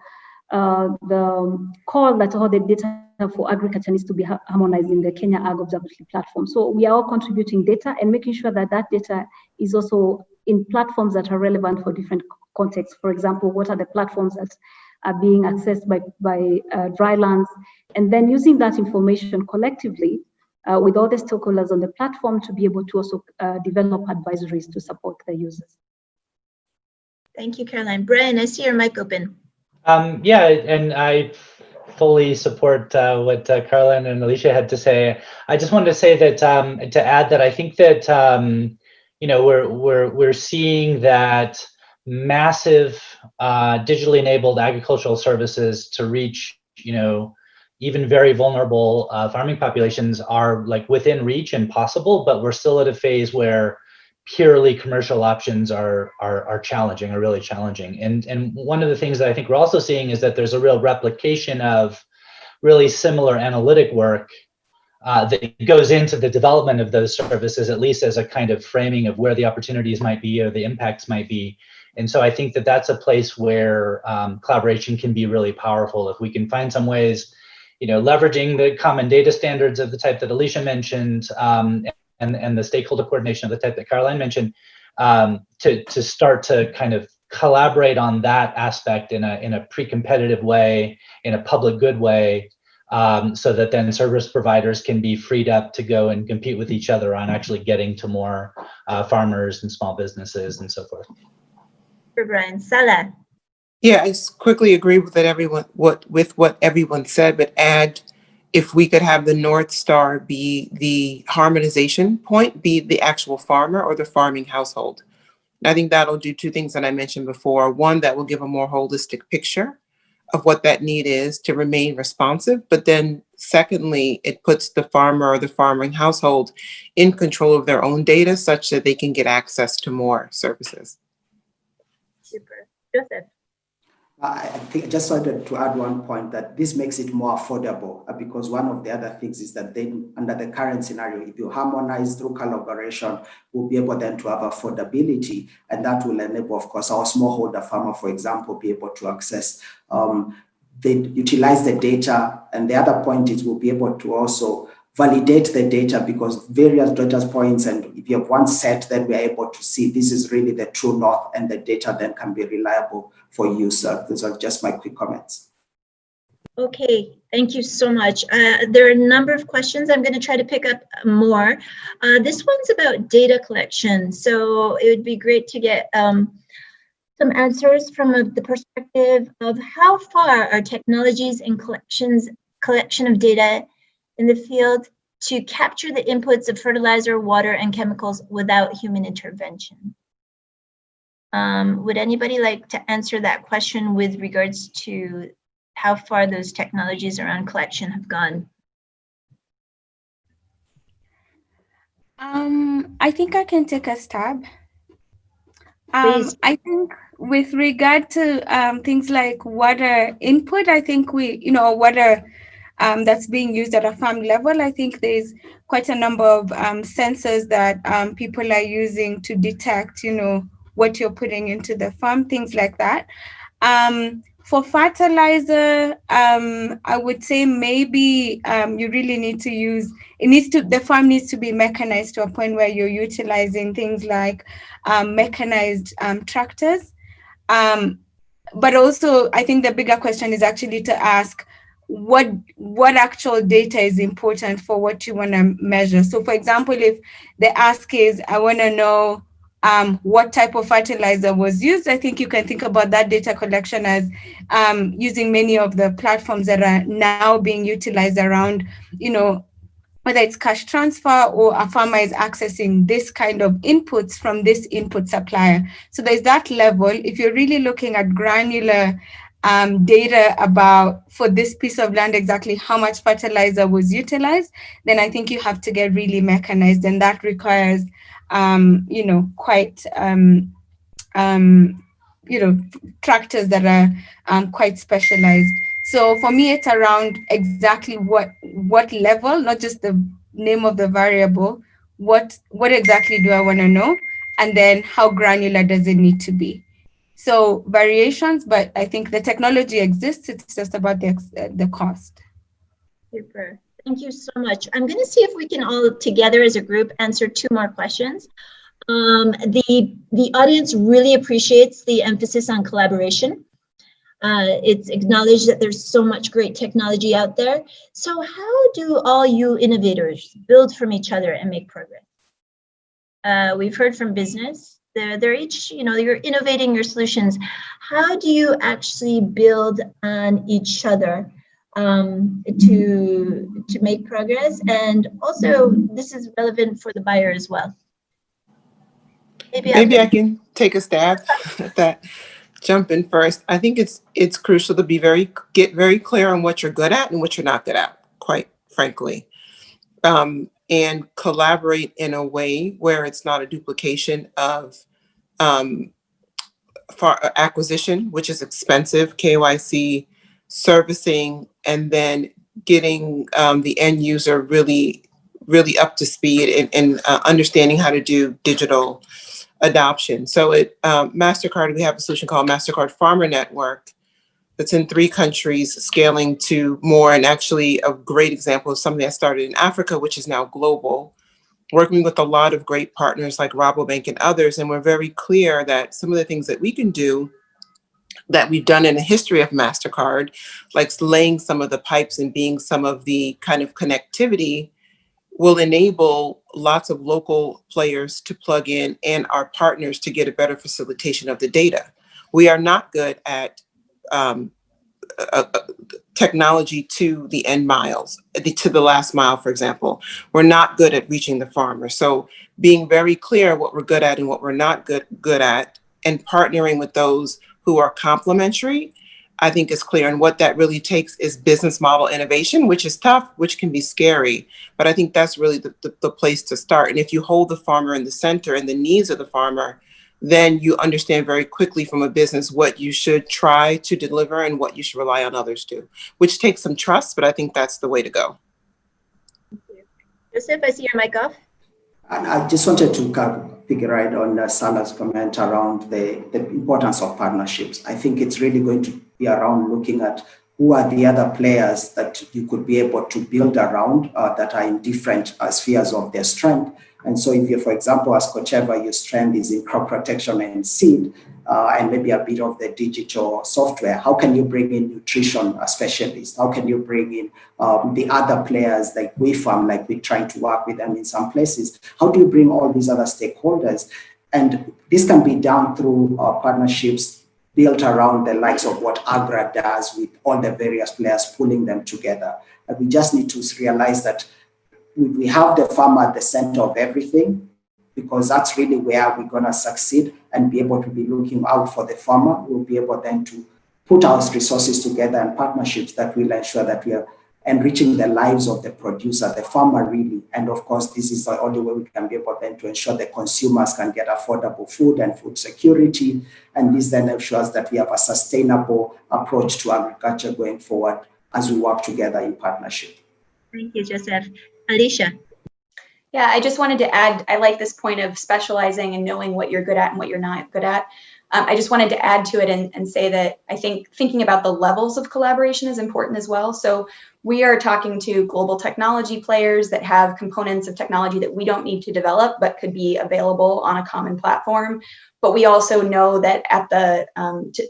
call that all the data for agriculture needs to be harmonized in the Kenya Ag Observatory platform. So we are all contributing data and making sure that that data is also in platforms that are relevant for different contexts. For example, what are the platforms that are being accessed by drylands, and then using that information collectively with all the stakeholders on the platform to be able to also develop advisories to support the users. Thank you, Caroline. Brian, I see your mic open. Yeah, and I fully support what Caroline and Alicia had to say. I just wanted to say that to add that I think that we're seeing that massive digitally enabled agricultural services to reach even very vulnerable farming populations are like within reach and possible, but we're still at a phase where purely commercial options are challenging, are really challenging. And one of the things that I think we're also seeing is that there's a real replication of really similar analytic work that goes into the development of those services, at least as a kind of framing of where the opportunities might be or the impacts might be. And so I think that that's a place where collaboration can be really powerful if we can find some ways, leveraging the common data standards of the type that Alicia mentioned, and the stakeholder coordination of the type that Caroline mentioned, to start to kind of collaborate on that aspect in a pre-competitive way, in a public good way, so that then service providers can be freed up to go and compete with each other on actually getting to more farmers and small businesses and so forth. Brian. Salah. Yeah, I just quickly agree with what everyone said, but add, if we could have the North Star be the harmonization point, be the actual farmer or the farming household. I think that'll do two things that I mentioned before. One, that will give a more holistic picture of what that need is to remain responsive. But then secondly, it puts the farmer or the farming household in control of their own data such that they can get access to more services. Super. Joseph. I think I just wanted to add one point that this makes it more affordable because one of the other things is that then under the current scenario, if you harmonize through collaboration, we'll be able then to have affordability, and that will enable, of course, our smallholder farmer, for example, be able to access, they utilize the data. And the other point is we'll be able to also validate the data because various data points, and if you have one set, then we're able to see this is really the true north, and the data then can be reliable for use. Those are just my quick comments. Okay, thank you so much. There are a number of questions. I'm going to try to pick up more. This one's about data collection. So it would be great to get some answers from the perspective of how far are technologies and collection of data in the field to capture the inputs of fertilizer, water, and chemicals without human intervention. Would anybody like to answer that question with regards to how far those technologies around collection have gone? I think I can take a stab. Please. I think with regard to things like water input, I think water that's being used at a farm level, I think there's quite a number of sensors that people are using to detect, what you're putting into the farm, things like that. For fertilizer, I would say maybe you really need to use, the farm needs to be mechanized to a point where you're utilizing things like mechanized tractors. But also, I think the bigger question is actually to ask what actual data is important for what you want to measure. So for example, if the ask is, I want to know what type of fertilizer was used, I think you can think about that data collection as using many of the platforms that are now being utilized around, whether it's cash transfer or a farmer is accessing this kind of inputs from this input supplier. So there's that level. If you're really looking at granular data about, for this piece of land, exactly how much fertilizer was utilized, then I think you have to get really mechanized, and that requires, quite, tractors that are quite specialized. So for me, it's around exactly what level, not just the name of the variable, what exactly do I want to know, and then how granular does it need to be? So variations, but I think the technology exists. It's just about the cost. Super. Thank you so much. I'm going to see if we can all together as a group answer 2 more questions. The audience really appreciates the emphasis on collaboration. It's acknowledged that there's so much great technology out there. So how do all you innovators build from each other and make progress? We've heard from business. They're each, you're innovating your solutions. How do you actually build on each other to make progress? And also, this is relevant for the buyer as well. Maybe I can take a stab at that. Jump in first. I think it's crucial to get very clear on what you're good at and what you're not good at, quite frankly, and collaborate in a way where it's not a duplication of acquisition, which is expensive, KYC, servicing, and then getting the end user really up to speed and understanding how to do digital adoption. So at MasterCard, we have a solution called MasterCard Farmer Network that's in 3 countries, scaling to more, and actually a great example of something that started in Africa, which is now global, working with a lot of great partners like Rabobank and others. And we're very clear that some of the things that we can do that we've done in the history of MasterCard, like laying some of the pipes and being some of the kind of connectivity, will enable lots of local players to plug in and our partners to get a better facilitation of the data. We are not good at technology to the end miles, to the last mile, for example. We're not good at reaching the farmer. So being very clear what we're good at and what we're not good at, and partnering with those who are complementary I think is clear. And what that really takes is business model innovation, which is tough, which can be scary. But I think that's really the place to start. And if you hold the farmer in the center and the needs of the farmer, then you understand very quickly from a business what you should try to deliver and what you should rely on others to, which takes some trust, but I think that's the way to go. Joseph, I see your mic off. And I just wanted to pick right on Salah's comment around the importance of partnerships. I think it's really going to be around looking at who are the other players that you could be able to build around that are in different spheres of their strength. And so if you, for example, as Kocheva, your strength is in crop protection and seed, and maybe a bit of the digital software, how can you bring in nutrition specialists? How can you bring in the other players like WeFarm, like we're trying to work with them in some places? How do you bring all these other stakeholders? And this can be done through partnerships built around the likes of what AGRA does with all the various players pulling them together. And we just need to realize that we have the farmer at the center of everything, because that's really where we're going to succeed and be able to be looking out for the farmer. We'll be able then to put our resources together and partnerships that will ensure that we are enriching the lives of the producer, the farmer really. And of course, this is the only way we can be able then to ensure the consumers can get affordable food and food security. And this then ensures that we have a sustainable approach to agriculture going forward as we work together in partnership. Thank you, Joseph. Alicia. Yeah, I just wanted to add, I like this point of specializing and knowing what you're good at and what you're not good at. I just wanted to add to it and say that I think thinking about the levels of collaboration is important as well. So we are talking to global technology players that have components of technology that we don't need to develop, but could be available on a common platform. But we also know that at the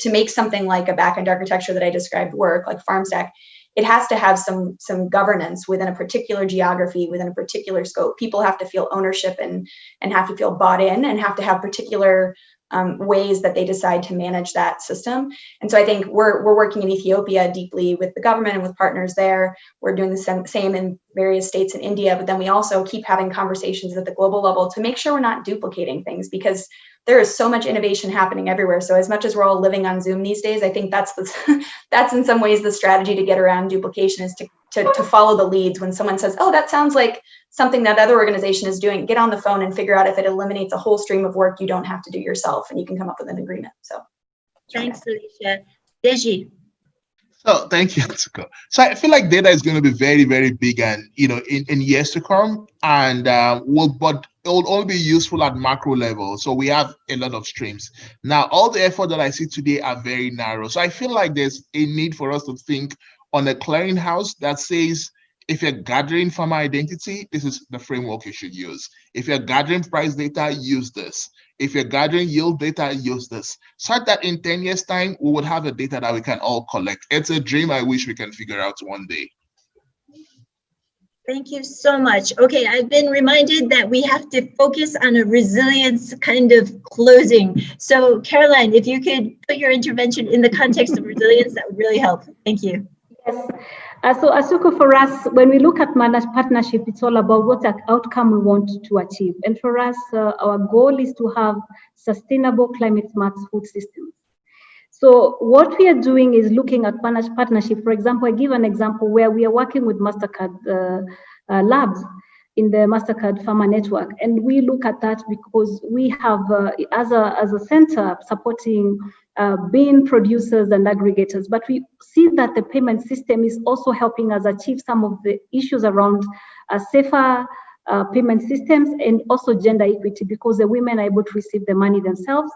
to make something like a backend architecture that I described work, like FarmStack, it has to have some governance within a particular geography, within a particular scope. People have to feel ownership and have to feel bought in and have to have particular ways that they decide to manage that system. And so I think we're working in Ethiopia deeply with the government and with partners there. We're doing the same in various states in India, but then we also keep having conversations at the global level to make sure we're not duplicating things, because there is so much innovation happening everywhere. So as much as we're all living on Zoom these days, I think that's that's in some ways the strategy to get around duplication, is to follow the leads. When someone says, oh, that sounds like something that other organization is doing, get on the phone and figure out if it eliminates a whole stream of work you don't have to do yourself, and you can come up with an agreement. So thanks, Alicia. Deji. So thank you, Atsuko. So I feel like data is going to be very, very big, and in years to come, and but it will only be useful at macro level. So we have a lot of streams. Now, all the effort that I see today are very narrow. So I feel like there's a need for us to think on a clearinghouse that says, if you're gathering farmer identity, this is the framework you should use. If you're gathering price data, use this. If you're gathering yield data, use this. Such that in 10 years' time, we would have the data that we can all collect. It's a dream I wish we can figure out one day. Thank you so much. Okay, I've been reminded that we have to focus on a resilience kind of closing. So Caroline, if you could put your intervention in the context of resilience, that would really help. Thank you. Yes. So Asuko, for us, when we look at managed partnership, it's all about what outcome we want to achieve. And for us, our goal is to have sustainable climate smart food systems. So what we are doing is looking at managed partnership. For example, I give an example where we are working with MasterCard labs in the MasterCard Farmer Network. And we look at that because we have, as a center, supporting bean producers and aggregators. But we see that the payment system is also helping us achieve some of the issues around safer payment systems and also gender equity, because the women are able to receive the money themselves.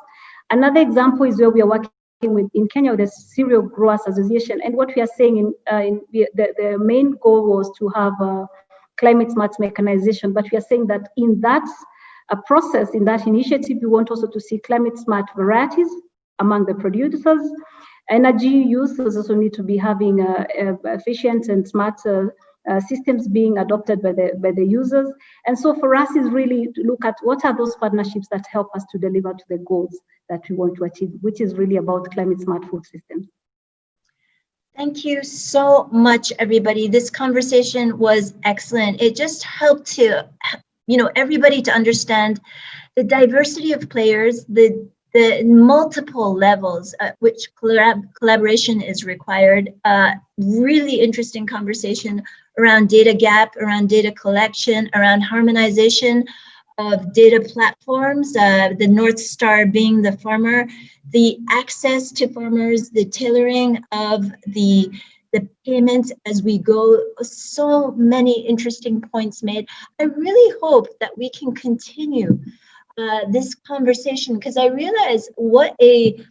Another example is where we are working with in Kenya, the Cereal Growers Association. And what we are saying the main goal was to have climate smart mechanization, but we are saying that in that process, in that initiative, we want also to see climate smart varieties among the producers. Energy users also need to be having efficient and smart systems being adopted by the users. And so for us is really to look at what are those partnerships that help us to deliver to the goals that we want to achieve, which is really about climate smart food systems. Thank you so much, everybody. This conversation was excellent. It just helped to, everybody to understand the diversity of players, the the multiple levels at which collaboration is required. Really interesting conversation around data gap, around data collection, around harmonization of data platforms, the North Star being the farmer, the access to farmers, the tailoring of the payments as we go. So many interesting points made. I really hope that we can continue this conversation, because I realize what a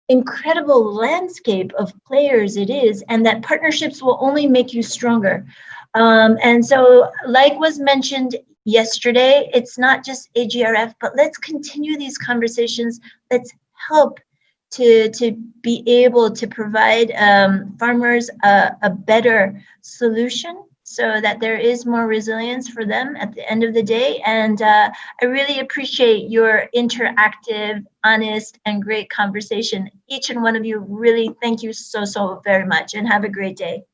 incredible landscape of players it is, and that partnerships will only make you stronger. And so, like was mentioned yesterday, it's not just AGRF, but let's continue these conversations. Let's help to be able to provide farmers a better solution, so that there is more resilience for them at the end of the day. And I really appreciate your interactive, honest, and great conversation. Each and one of you, really thank you so very much, and have a great day.